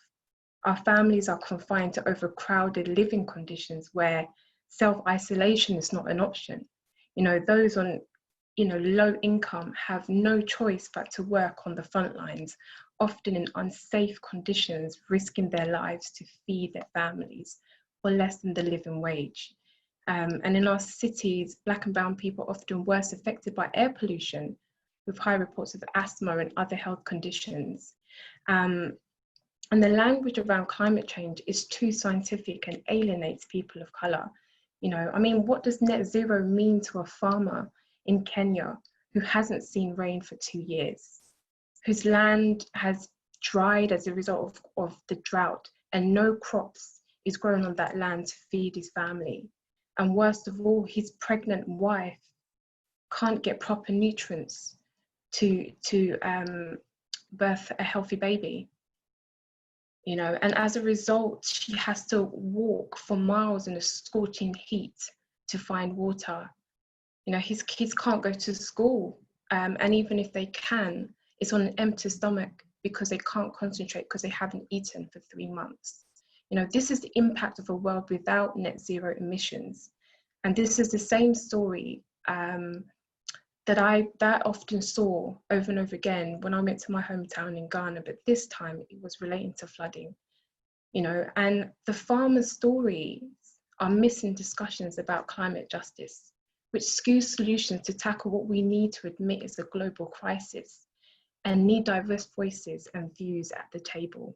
Our families are confined to overcrowded living conditions where self-isolation is not an option. Those on low income have no choice but to work on the front lines, often in unsafe conditions, risking their lives to feed their families for less than the living wage. And in our cities, Black and brown people are often worse affected by air pollution, with high reports of asthma and other health conditions. And the language around climate change is too scientific and alienates people of colour. What does net zero mean to a farmer in Kenya who hasn't seen rain for 2 years, whose land has dried as a result of the drought and no crops is grown on that land to feed his family? And worst of all, his pregnant wife can't get proper nutrients to birth a healthy baby. And as a result, she has to walk for miles in a scorching heat to find water. His kids can't go to school, and even if they can, it's on an empty stomach because they can't concentrate because they haven't eaten for 3 months. This is the impact of a world without net zero emissions. And this is the same story that I often saw over and over again when I went to my hometown in Ghana, but this time it was relating to flooding. And the farmers' stories are missing discussions about climate justice, which skews solutions to tackle what we need to admit is a global crisis and need diverse voices and views at the table.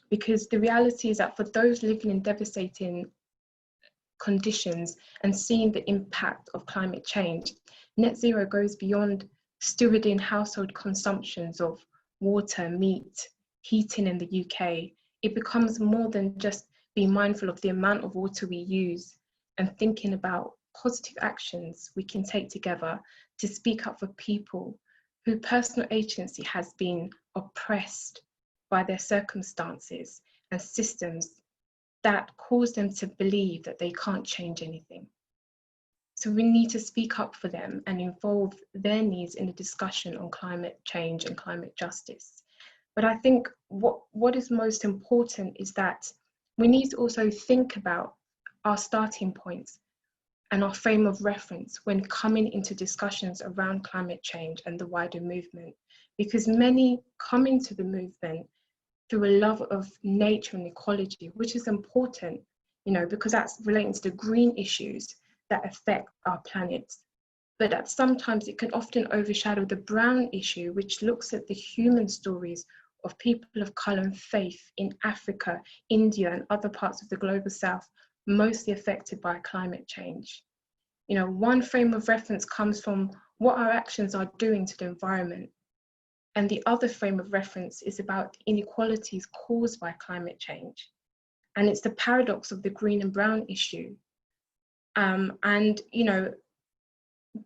Because the reality is that for those living in devastating conditions and seeing the impact of climate change, net zero goes beyond stewarding household consumptions of water, meat, heating in the UK. It becomes more than just being mindful of the amount of water we use and thinking about positive actions we can take together to speak up for people whose personal agency has been oppressed by their circumstances and systems that cause them to believe that they can't change anything. So we need to speak up for them and involve their needs in the discussion on climate change and climate justice. But I think what is most important is that we need to also think about our starting points and our frame of reference when coming into discussions around climate change and the wider movement, because many come into the movement through a love of nature and ecology, which is important, because that's relating to the green issues that affect our planet. But that sometimes it can often overshadow the brown issue, which looks at the human stories of people of colour and faith in Africa, India, and other parts of the global South, mostly affected by climate change. One frame of reference comes from what our actions are doing to the environment. And the other frame of reference is about inequalities caused by climate change. And it's the paradox of the green and brown issue.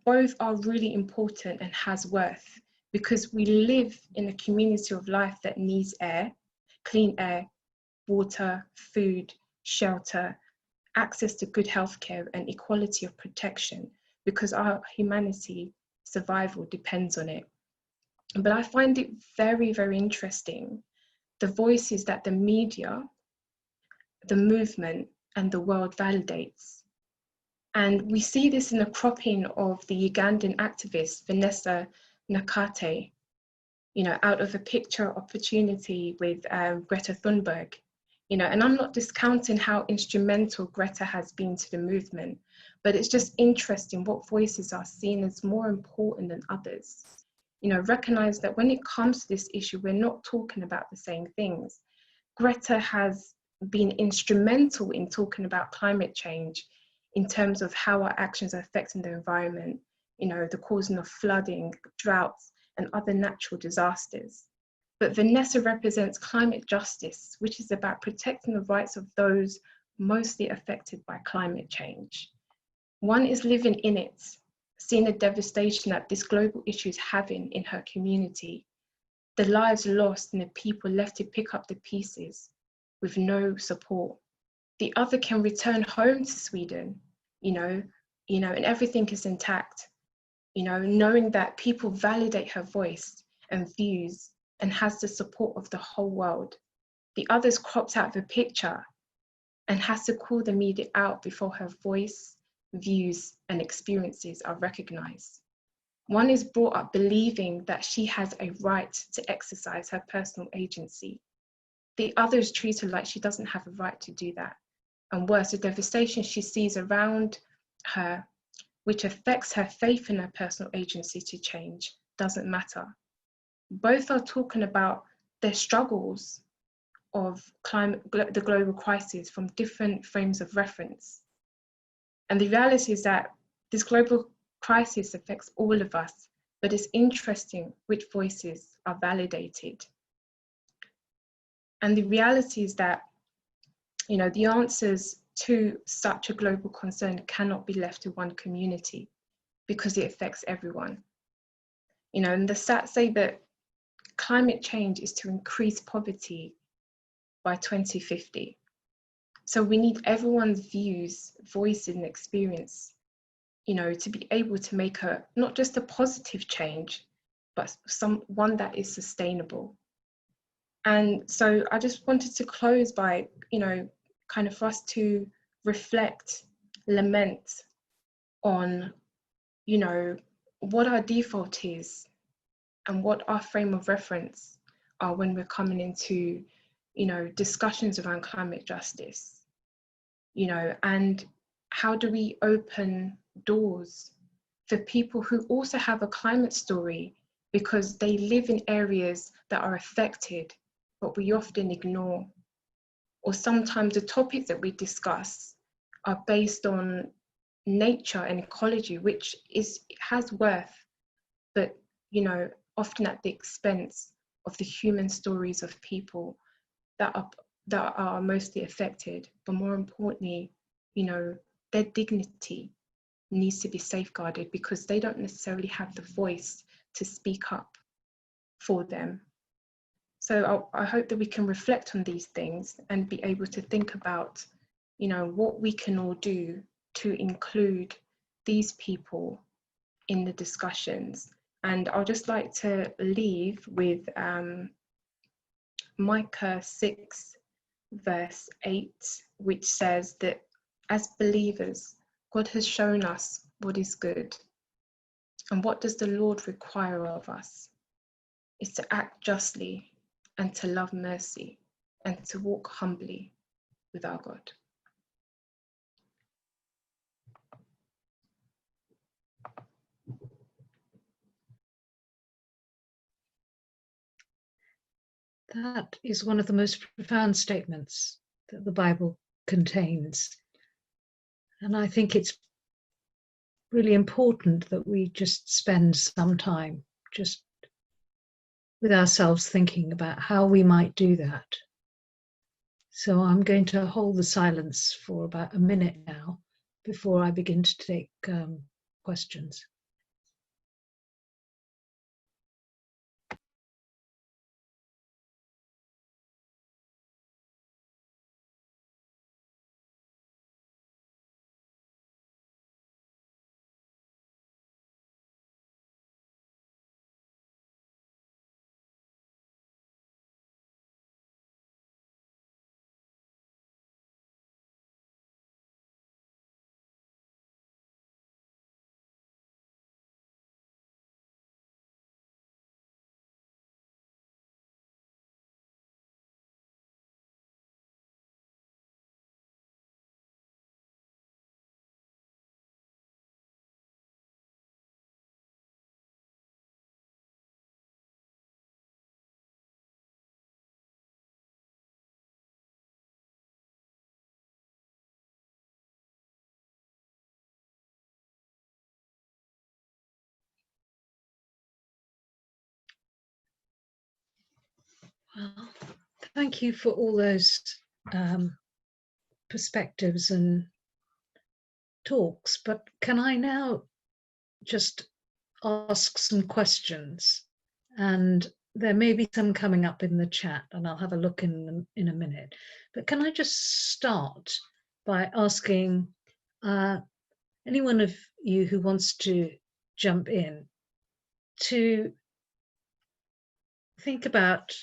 Both are really important and has worth, because we live in a community of life that needs air, clean air, water, food, shelter, access to good healthcare, and equality of protection, because our humanity survival depends on it. But I find it very, very interesting, the voices that the media, the movement, and the world validates. And we see this in the cropping of the Ugandan activist Vanessa Nakate, out of a picture opportunity with Greta Thunberg, and I'm not discounting how instrumental Greta has been to the movement, but it's just interesting what voices are seen as more important than others. Recognize that when it comes to this issue, we're not talking about the same things. Greta has been instrumental in talking about climate change in terms of how our actions are affecting the environment, the causing of flooding, droughts, and other natural disasters. But Vanessa represents climate justice, which is about protecting the rights of those mostly affected by climate change. One is living in it, seeing the devastation that this global issue is having in her community, the lives lost and the people left to pick up the pieces with no support. The other can return home to Sweden, and everything is intact, knowing that people validate her voice and views and has the support of the whole world. The other's cropped out of a picture and has to call the media out before her voice, views, and experiences are recognized. One is brought up believing that she has a right to exercise her personal agency. The other is treated like she doesn't have a right to do that. And worse, the devastation she sees around her, which affects her faith in her personal agency to change, doesn't matter. Both are talking about their struggles of the global crisis from different frames of reference. And the reality is that this global crisis affects all of us, but it's interesting which voices are validated. And the reality is that, the answers to such a global concern cannot be left to one community because it affects everyone. And the stats say that climate change is to increase poverty by 2050. So we need everyone's views, voices, and experience, to be able to make not just a positive change, but one that is sustainable. And so I just wanted to close by, kind of for us to reflect, lament on, what our default is and what our frame of reference are when we're coming into, discussions around climate justice, and how do we open doors for people who also have a climate story because they live in areas that are affected, but we often ignore. Or sometimes the topics that we discuss are based on nature and ecology, which has worth, but often at the expense of the human stories of people that are mostly affected. But more importantly, their dignity needs to be safeguarded because they don't necessarily have the voice to speak up for them. So I hope that we can reflect on these things and be able to think about, what we can all do to include these people in the discussions. And I'll just like to leave with Micah 6, verse 8, which says that as believers, God has shown us what is good. And what does the Lord require of us? Is to act justly and to love mercy and to walk humbly with our God. That is one of the most profound statements that the Bible contains. And I think it's really important that we just spend some time just with ourselves thinking about how we might do that. So I'm going to hold the silence for about a minute now before I begin to take questions. thank you for all those perspectives and talks, but can I now just ask some questions? And there may be some coming up in the chat, and I'll have a look in a minute. But can I just start by asking any one of you who wants to jump in to think about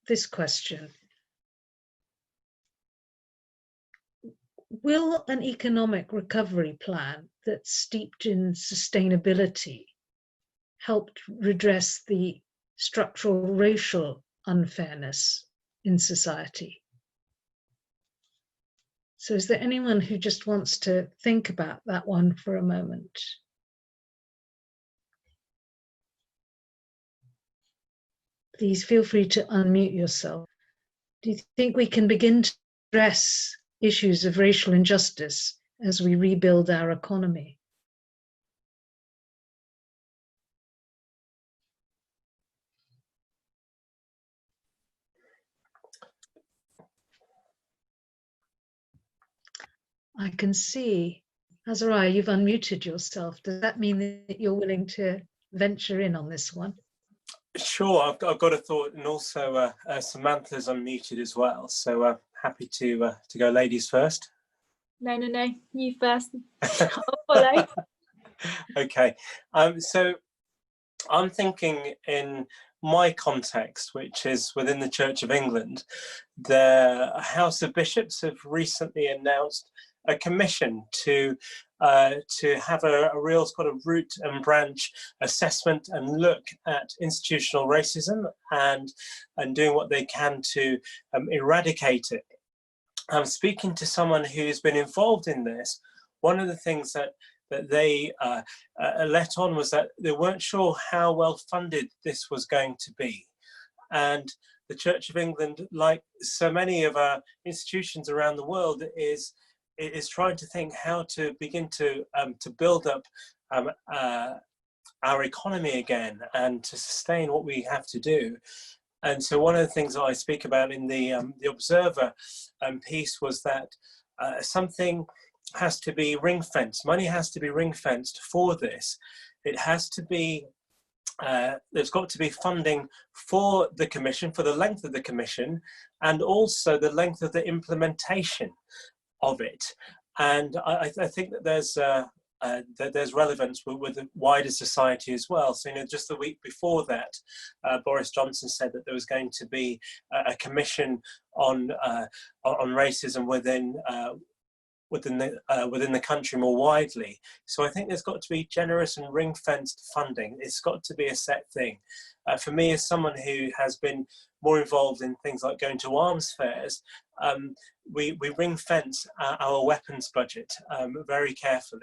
this question. Will an economic recovery plan that's steeped in sustainability help redress the structural racial unfairness in society? So is there anyone who just wants to think about that one for a moment? Please feel free to unmute yourself. Do you think we can begin to address issues of racial injustice as we rebuild our economy? I can see, Azariah, you've unmuted yourself. Does that mean that you're willing to venture in on this one? Sure, I've got a thought, and also Samantha's unmuted as well. So happy to go ladies first. No, you first. I'll follow. Okay, so I'm thinking in my context, which is within the Church of England, the House of Bishops have recently announced a commission to have a real sort of root and branch assessment and look at institutional racism and doing what they can to eradicate it. I'm speaking to someone who's been involved in this. One of the things that they let on was that they weren't sure how well funded this was going to be. And the Church of England, like so many of our institutions around the world, is trying to think how to begin to build up our economy again and to sustain what we have to do. And so one of the things that I speak about in the Observer piece was that something has to be ring-fenced. Money has to be ring-fenced for this. It has to be, there's got to be funding for the commission, for the length of the commission, and also the length of the implementation of it. And I think that there's relevance with the wider society as well. So, just the week before that, Boris Johnson said that there was going to be a commission on racism within the country more widely. So I think there's got to be generous and ring-fenced funding. It's got to be a set thing. For me, as someone who has been more involved in things like going to arms fairs, we ring-fence our weapons budget very carefully.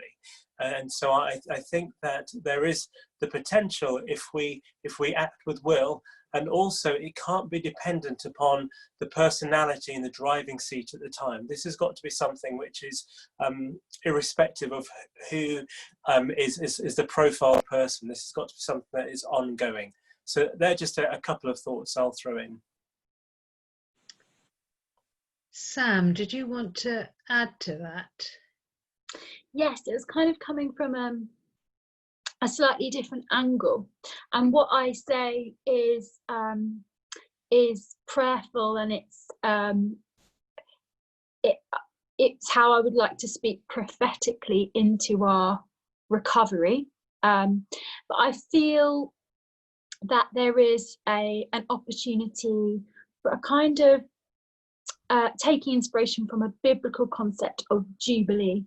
And so I think that there is the potential, if we act with will, and also it can't be dependent upon the personality in the driving seat at the time. This has got to be something which is irrespective of who is the profile person. This has got to be something that is ongoing. So they're just a couple of thoughts I'll throw in. Sam, did you want to add to that? Yes, it was kind of coming from a slightly different angle, and what I say is prayerful, and it's how I would like to speak prophetically into our recovery. But I feel that there is an opportunity for a kind of taking inspiration from a biblical concept of jubilee.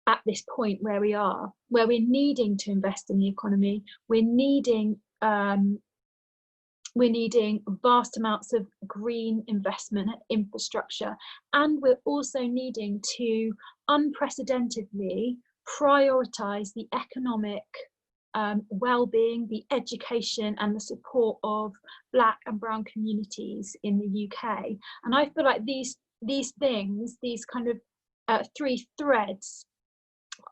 At this point where we are, where we're needing to invest in the economy, we're needing vast amounts of green investment and infrastructure, and we're also needing to unprecedentedly prioritise the economic well-being, the education and the support of Black and brown communities in the UK. And I feel like these things, these kind of three threads,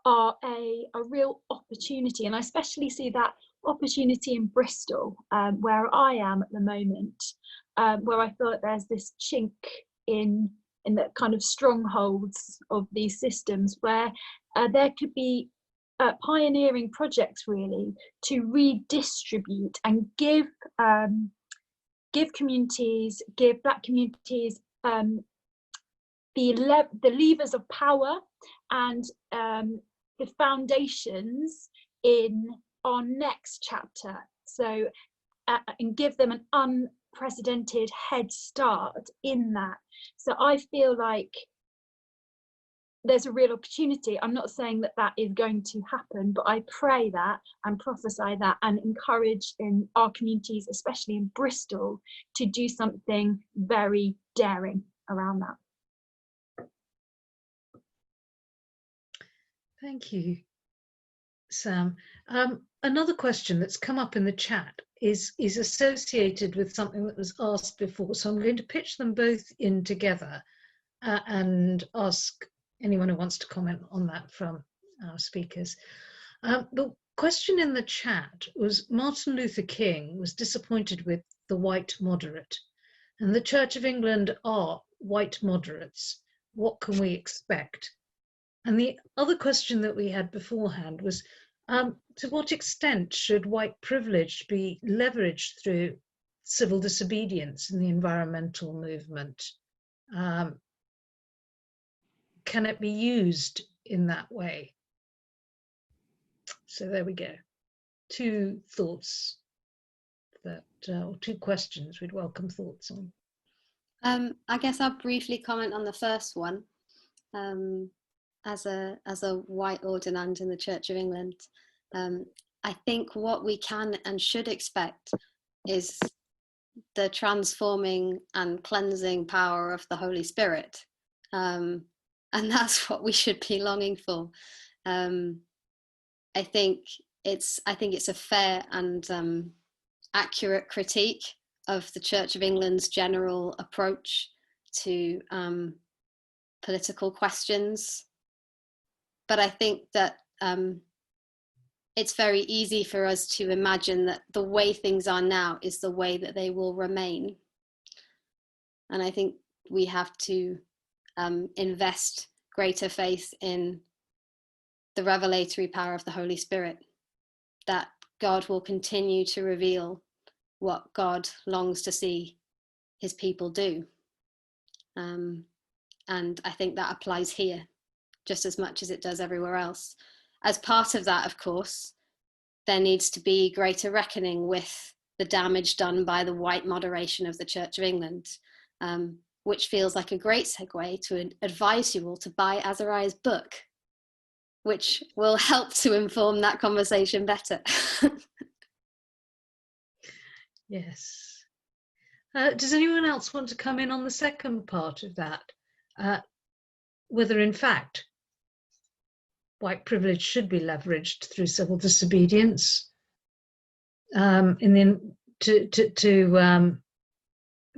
are a real opportunity, and I especially see that opportunity in Bristol, where I am at the moment, where I feel like there's this chink in the kind of strongholds of these systems, where there could be pioneering projects really to redistribute and give communities, give Black communities the levers of power and the foundations in our next chapter. So and give them an unprecedented head start in that. So I feel like there's a real opportunity. I'm not saying that that is going to happen, but I pray that and prophesy that and encourage in our communities, especially in Bristol, to do something very daring around that. Thank you, Sam. Another question that's come up in the chat is associated with something that was asked before. So I'm going to pitch them both in together and ask anyone who wants to comment on that from our speakers. The question in the chat was, Martin Luther King was disappointed with the white moderate, and the Church of England are white moderates. What can we expect? And the other question that we had beforehand was, to what extent should white privilege be leveraged through civil disobedience in the environmental movement? Can it be used in that way? So there we go. Two thoughts that, or two questions we'd welcome thoughts on. I guess I'll briefly comment on the first one. As a white ordinand in the Church of England, I think what we can and should expect is the transforming and cleansing power of the Holy Spirit. And that's what we should be longing for. I think it's a fair and accurate critique of the Church of England's general approach to political questions. But I think that it's very easy for us to imagine that the way things are now is the way that they will remain. And I think we have to invest greater faith in the revelatory power of the Holy Spirit, that God will continue to reveal what God longs to see his people do. And I think that applies here just as much as it does everywhere else. As part of that, of course, there needs to be greater reckoning with the damage done by the white moderation of the Church of England, which feels like a great segue to advise you all to buy Azariah's book, which will help to inform that conversation better. Yes. Does anyone else want to come in on the second part of that? Whether in fact white privilege should be leveraged through civil disobedience to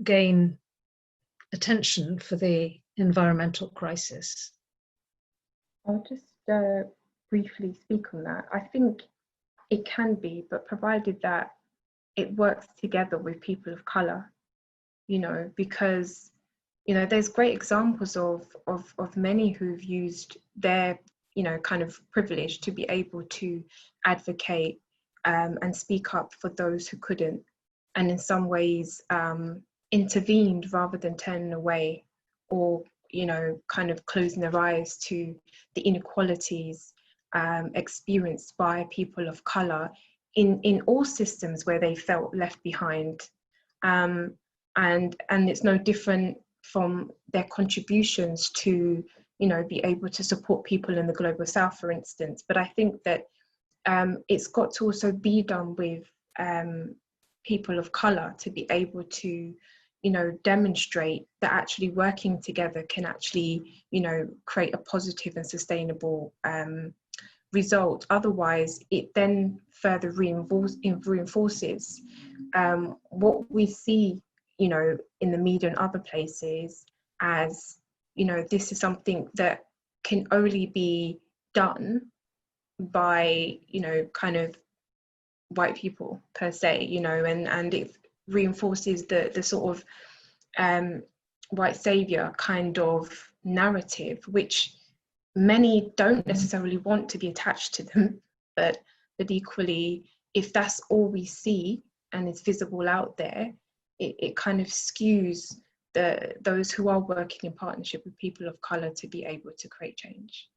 gain attention for the environmental crisis. I'll just briefly speak on that. I think it can be, but provided that it works together with people of colour, you know, because, you know, there's great examples of many who've used their, you know, kind of privilege to be able to advocate and speak up for those who couldn't, and in some ways intervened rather than turning away or, you know, kind of closing their eyes to the inequalities experienced by people of colour in all systems where they felt left behind. And it's no different from their contributions to, you know, be able to support people in the Global South, for instance. But I think that it's got to also be done with people of colour to be able to, you know, demonstrate that actually working together can actually, you know, create a positive and sustainable result. Otherwise, it then further reinforces what we see, you know, in the media and other places as, you know, this is something that can only be done by, you know, kind of white people per se, you know, and it reinforces the sort of white savior kind of narrative, which many don't necessarily want to be attached to them, but equally, if that's all we see and is visible out there, it kind of skews those who are working in partnership with people of colour to be able to create change.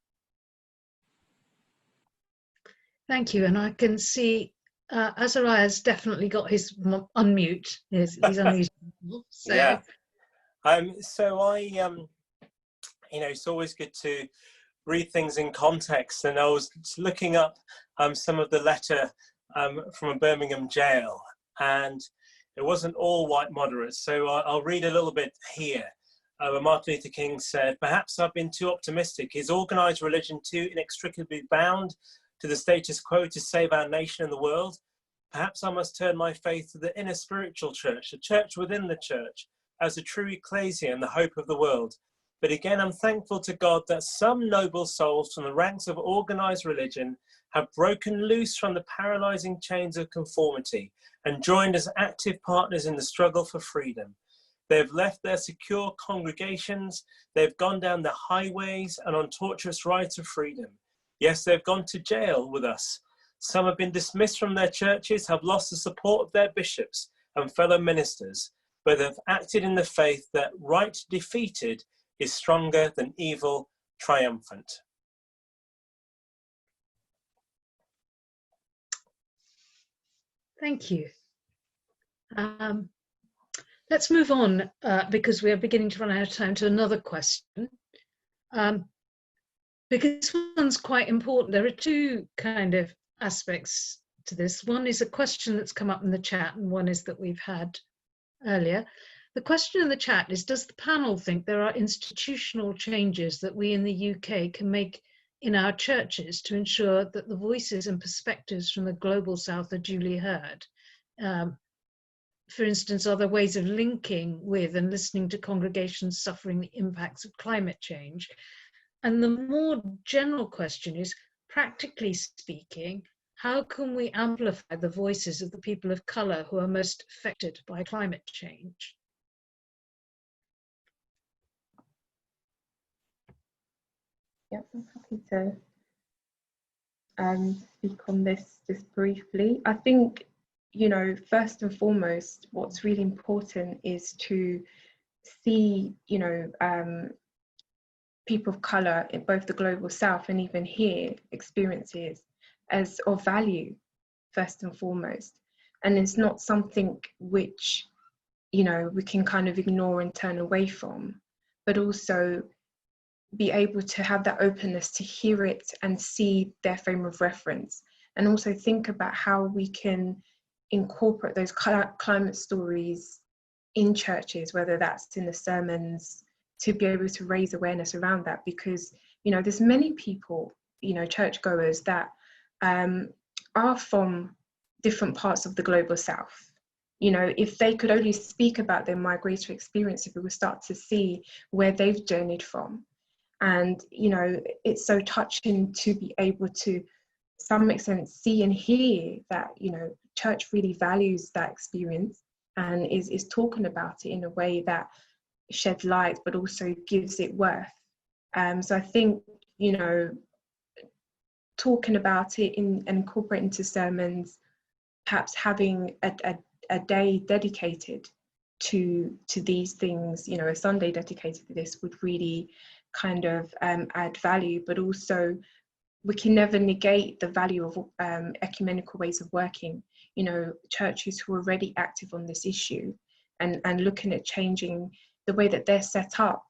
Thank you, and I can see Azariah has definitely got his unmute. He's unmuted. So. Yeah. So I, you know, it's always good to read things in context, and I was looking up some of the letter from a Birmingham jail, and it wasn't all white moderates. So I'll read a little bit here. Where Martin Luther King said, "Perhaps I've been too optimistic. Is organised religion too inextricably bound to the status quo to save our nation and the world? Perhaps I must turn my faith to the inner spiritual church, the church within the church, as a true ecclesia and the hope of the world. But again, I'm thankful to God that some noble souls from the ranks of organised religion have broken loose from the paralysing chains of conformity and joined as active partners in the struggle for freedom. They've left their secure congregations, they've gone down the highways and on tortuous rides of freedom. Yes, they've gone to jail with us. Some have been dismissed from their churches, have lost the support of their bishops and fellow ministers, but have acted in the faith that right defeated is stronger than evil triumphant." Thank you. Let's move on because we are beginning to run out of time to another question. Because this one's quite important. There are two kind of aspects to this. One is a question that's come up in the chat, and one is that we've had earlier. The question in the chat is, does the panel think there are institutional changes that we in the UK can make in our churches to ensure that the voices and perspectives from the global south are duly heard? For instance, are there ways of linking with and listening to congregations suffering the impacts of climate change? And the more general question is, practically speaking, how can we amplify the voices of the people of colour who are most affected by climate change? Yep, I'm happy to speak on this just briefly. I think, you know, first and foremost, what's really important is to see, you know, people of colour in both the global south and even here experiences as of value, first and foremost. And it's not something which, you know, we can kind of ignore and turn away from, but also be able to have that openness to hear it and see their frame of reference, and also think about how we can incorporate those climate stories in churches, whether that's in the sermons, to be able to raise awareness around that. Because, you know, there's many people, you know, churchgoers that are from different parts of the global south. You know, if they could only speak about their migratory experience, if we would start to see where they've journeyed from. And, you know, it's so touching to be able to some extent see and hear that, you know, church really values that experience and is talking about it in a way that sheds light but also gives it worth. So I think, you know, talking about it and incorporating into sermons, perhaps having a day dedicated to these things, you know, a Sunday dedicated to this would really kind of add value. But also, we can never negate the value of ecumenical ways of working. You know, churches who are already active on this issue and looking at changing the way that they're set up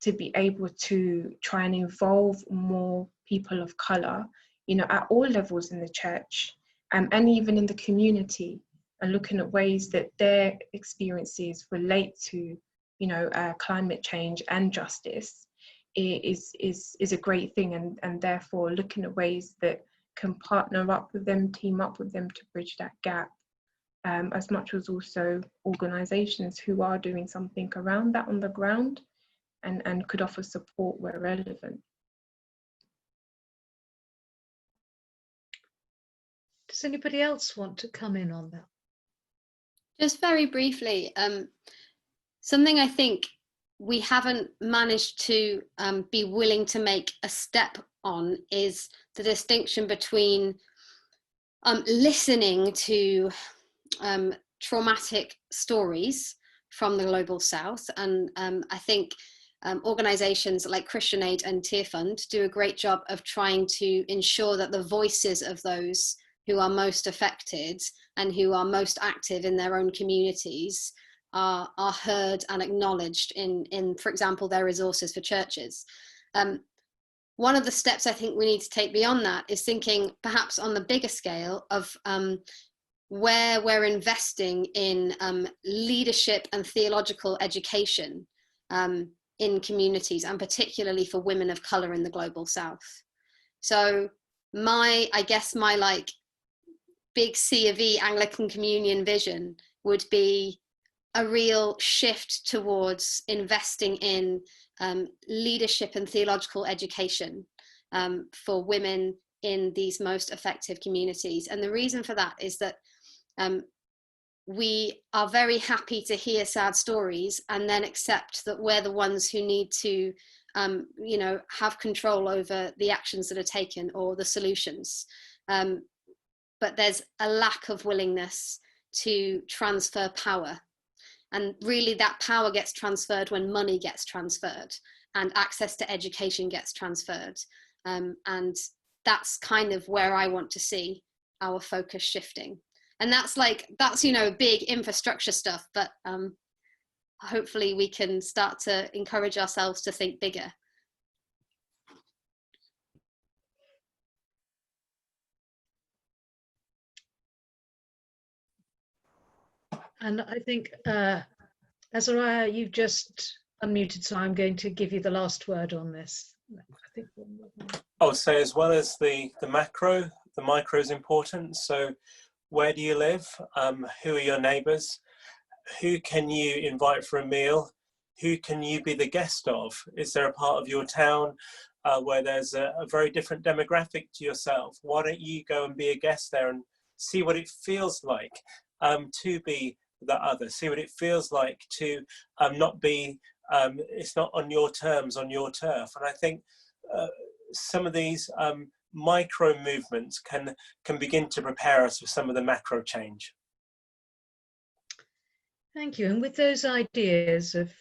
to be able to try and involve more people of colour, you know, at all levels in the church and even in the community, and looking at ways that their experiences relate to, you know, climate change and justice is a great thing. And therefore looking at ways that can partner up with them, team up with them to bridge that gap, as much as also organisations who are doing something around that on the ground and could offer support where relevant. Does Does anybody else want to come in on that? Just very briefly, something I think we haven't managed to be willing to make a step on is the distinction between listening to traumatic stories from the Global South. And I think organizations like Christian Aid and Tear Fund do a great job of trying to ensure that the voices of those who are most affected and who are most active in their own communities are heard and acknowledged in, for example, their resources for churches. One of the steps I think we need to take beyond that is thinking perhaps on the bigger scale of where we're investing in leadership and theological education in communities, and particularly for women of colour in the Global South. So I guess my like big C of E Anglican Communion vision would be a real shift towards investing in leadership and theological education for women in these most affected communities. And the reason for that is that we are very happy to hear sad stories and then accept that we're the ones who need to have control over the actions that are taken or the solutions. But there's a lack of willingness to transfer power. And really that power gets transferred when money gets transferred and access to education gets transferred. And that's kind of where I want to see our focus shifting. And that's big infrastructure stuff, but hopefully we can start to encourage ourselves to think bigger. And I think, Azariah, you've just unmuted, so I'm going to give you the last word on this. I would say, as well as the macro, the micro is important. So where do you live? Who are your neighbours? Who can you invite for a meal? Who can you be the guest of? Is there a part of your town where there's a very different demographic to yourself? Why don't you go and be a guest there and see what it feels like to be the other? See what it feels like to not be, it's not on your terms, on your turf. And I think some of these micro movements can begin to prepare us for some of the macro change. Thank you. And with those ideas of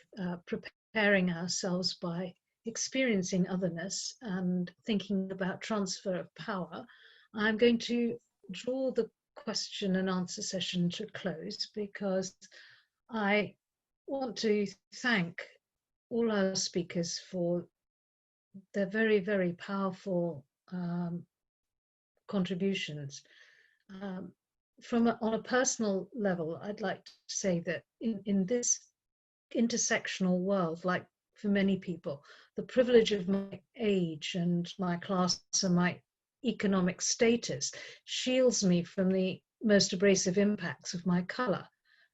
preparing ourselves by experiencing otherness and thinking about transfer of power, I'm going to draw the question and answer session to close, because I want to thank all our speakers for their very, very powerful contributions. On a personal level, I'd like to say that in this intersectional world, like for many people, the privilege of my age and my class and my economic status shields me from the most abrasive impacts of my colour.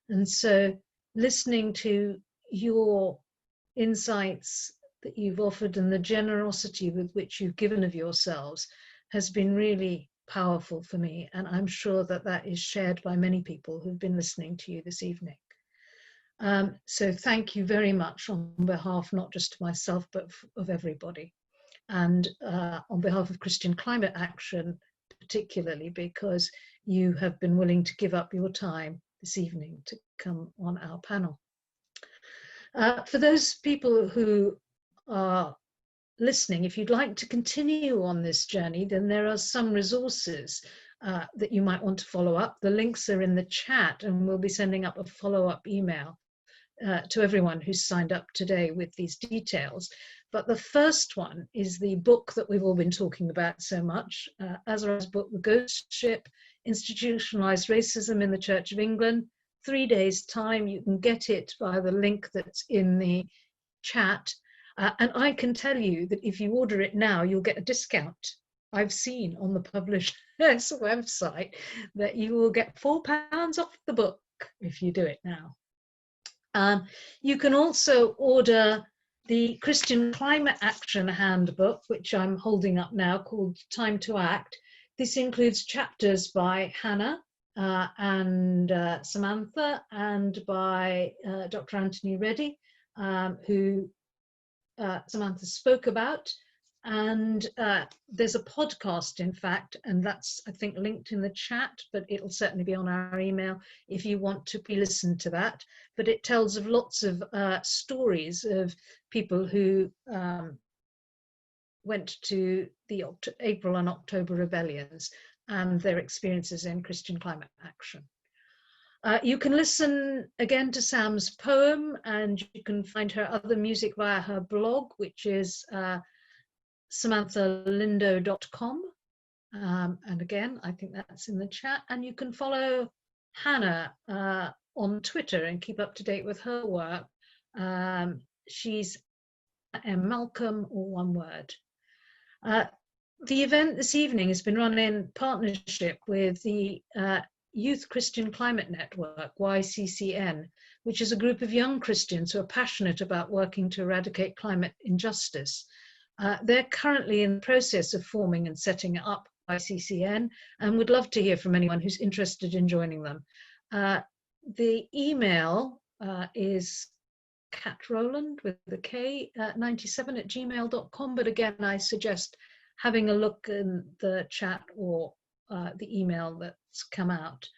And so listening to your insights that you've offered and the generosity with which you've given of yourselves has been really powerful for me. And I'm sure that that is shared by many people who've been listening to you this evening. So thank you very much on behalf, not just of myself, but of everybody. And on behalf of Christian Climate Action, particularly because you have been willing to give up your time this evening to come on our panel. For those people who are listening, if you'd like to continue on this journey, then there are some resources that you might want to follow up. The links are in the chat, and we'll be sending up a follow-up email to everyone who's signed up today with these details. But the first one is the book that we've all been talking about so much, Azariah's book, The Ghost Ship, Institutionalised Racism in the Church of England. 3 days' time. You can get it via the link that's in the chat. And I can tell you that if you order it now, you'll get a discount. I've seen on the publisher's website that you will get £4 off the book if you do it now. You can also order the Christian Climate Action Handbook, which I'm holding up now, called Time to Act. This includes chapters by Hannah and Samantha, and by Dr. Anthony Reddy, who Samantha spoke about. And there's a podcast, in fact, and that's, I think, linked in the chat, but it'll certainly be on our email if you want to listen to that. But it tells of lots of stories of people who went to the April and October rebellions and their experiences in Christian climate action. You can listen again to Sam's poem, and you can find her other music via her blog, which is samanthalindo.com. And again, I think that's in the chat. And you can follow Hannah on Twitter and keep up to date with her work. She's M. Malcolm, all one word. The event this evening has been run in partnership with the Youth Christian Climate Network, YCCN, which is a group of young Christians who are passionate about working to eradicate climate injustice. They're currently in the process of forming and setting up YCCN, and would love to hear from anyone who's interested in joining them. The email is catroland with the K 97@gmail.com, but again, I suggest having a look in the chat or the email that's come out.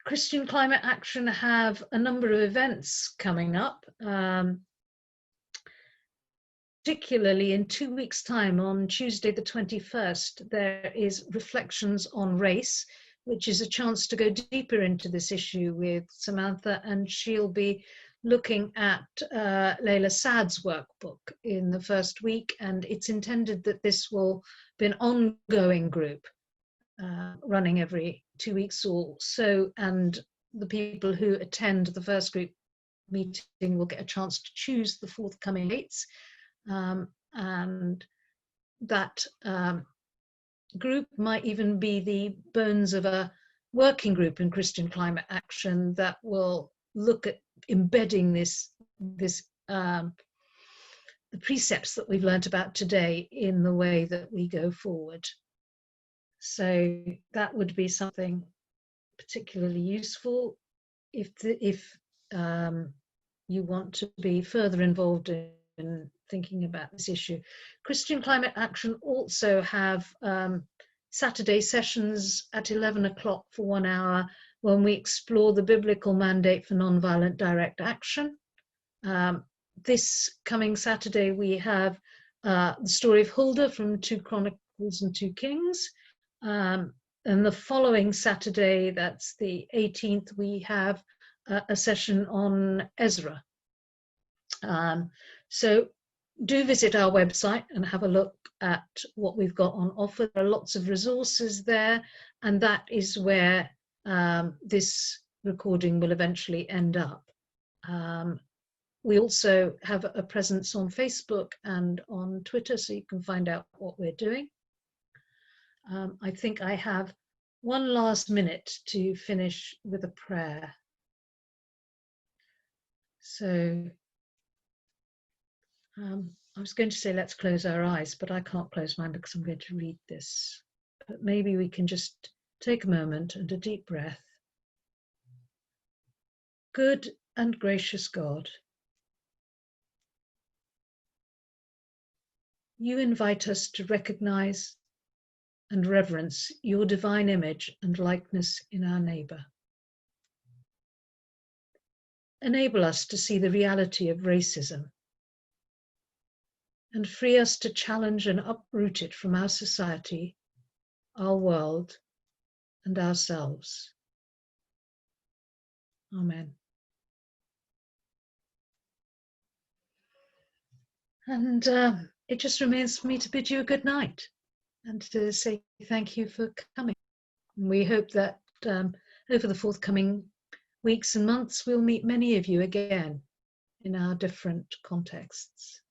Christian Climate Action have a number of events coming up, particularly in 2 weeks' time, on Tuesday the 21st, there is Reflections on Race, which is a chance to go deeper into this issue with Samantha, and she'll be looking at Layla Saad's workbook in the first week, and it's intended that this will be an ongoing group running every 2 weeks or so, and the people who attend the first group meeting will get a chance to choose the forthcoming dates, and that group might even be the bones of a working group in Christian climate action that will look at embedding the precepts that we've learnt about today in the way that we go forward. So that would be something particularly useful if you want to be further involved in thinking about this issue. Christian Climate Action also have Saturday sessions at 11 o'clock for 1 hour when we explore the biblical mandate for nonviolent direct action. This coming Saturday we have the story of Huldah from 2 Chronicles and 2 Kings. And the following Saturday, that's the 18th, we have a session on Ezra. So do visit our website and have a look at what we've got on offer. There are lots of resources there, and that is where this recording will eventually end up. We also have a presence on Facebook and on Twitter, so you can find out what we're doing. I think I have one last minute to finish with a prayer. So I was going to say let's close our eyes, but I can't close mine because I'm going to read this. But maybe we can just take a moment and a deep breath. Good and gracious God, you invite us to recognize and reverence your divine image and likeness in our neighbor. Enable us to see the reality of racism and free us to challenge and uproot it from our society, our world, and ourselves. Amen. And it just remains for me to bid you a good night and to say thank you for coming. We hope that over the forthcoming weeks and months, we'll meet many of you again in our different contexts.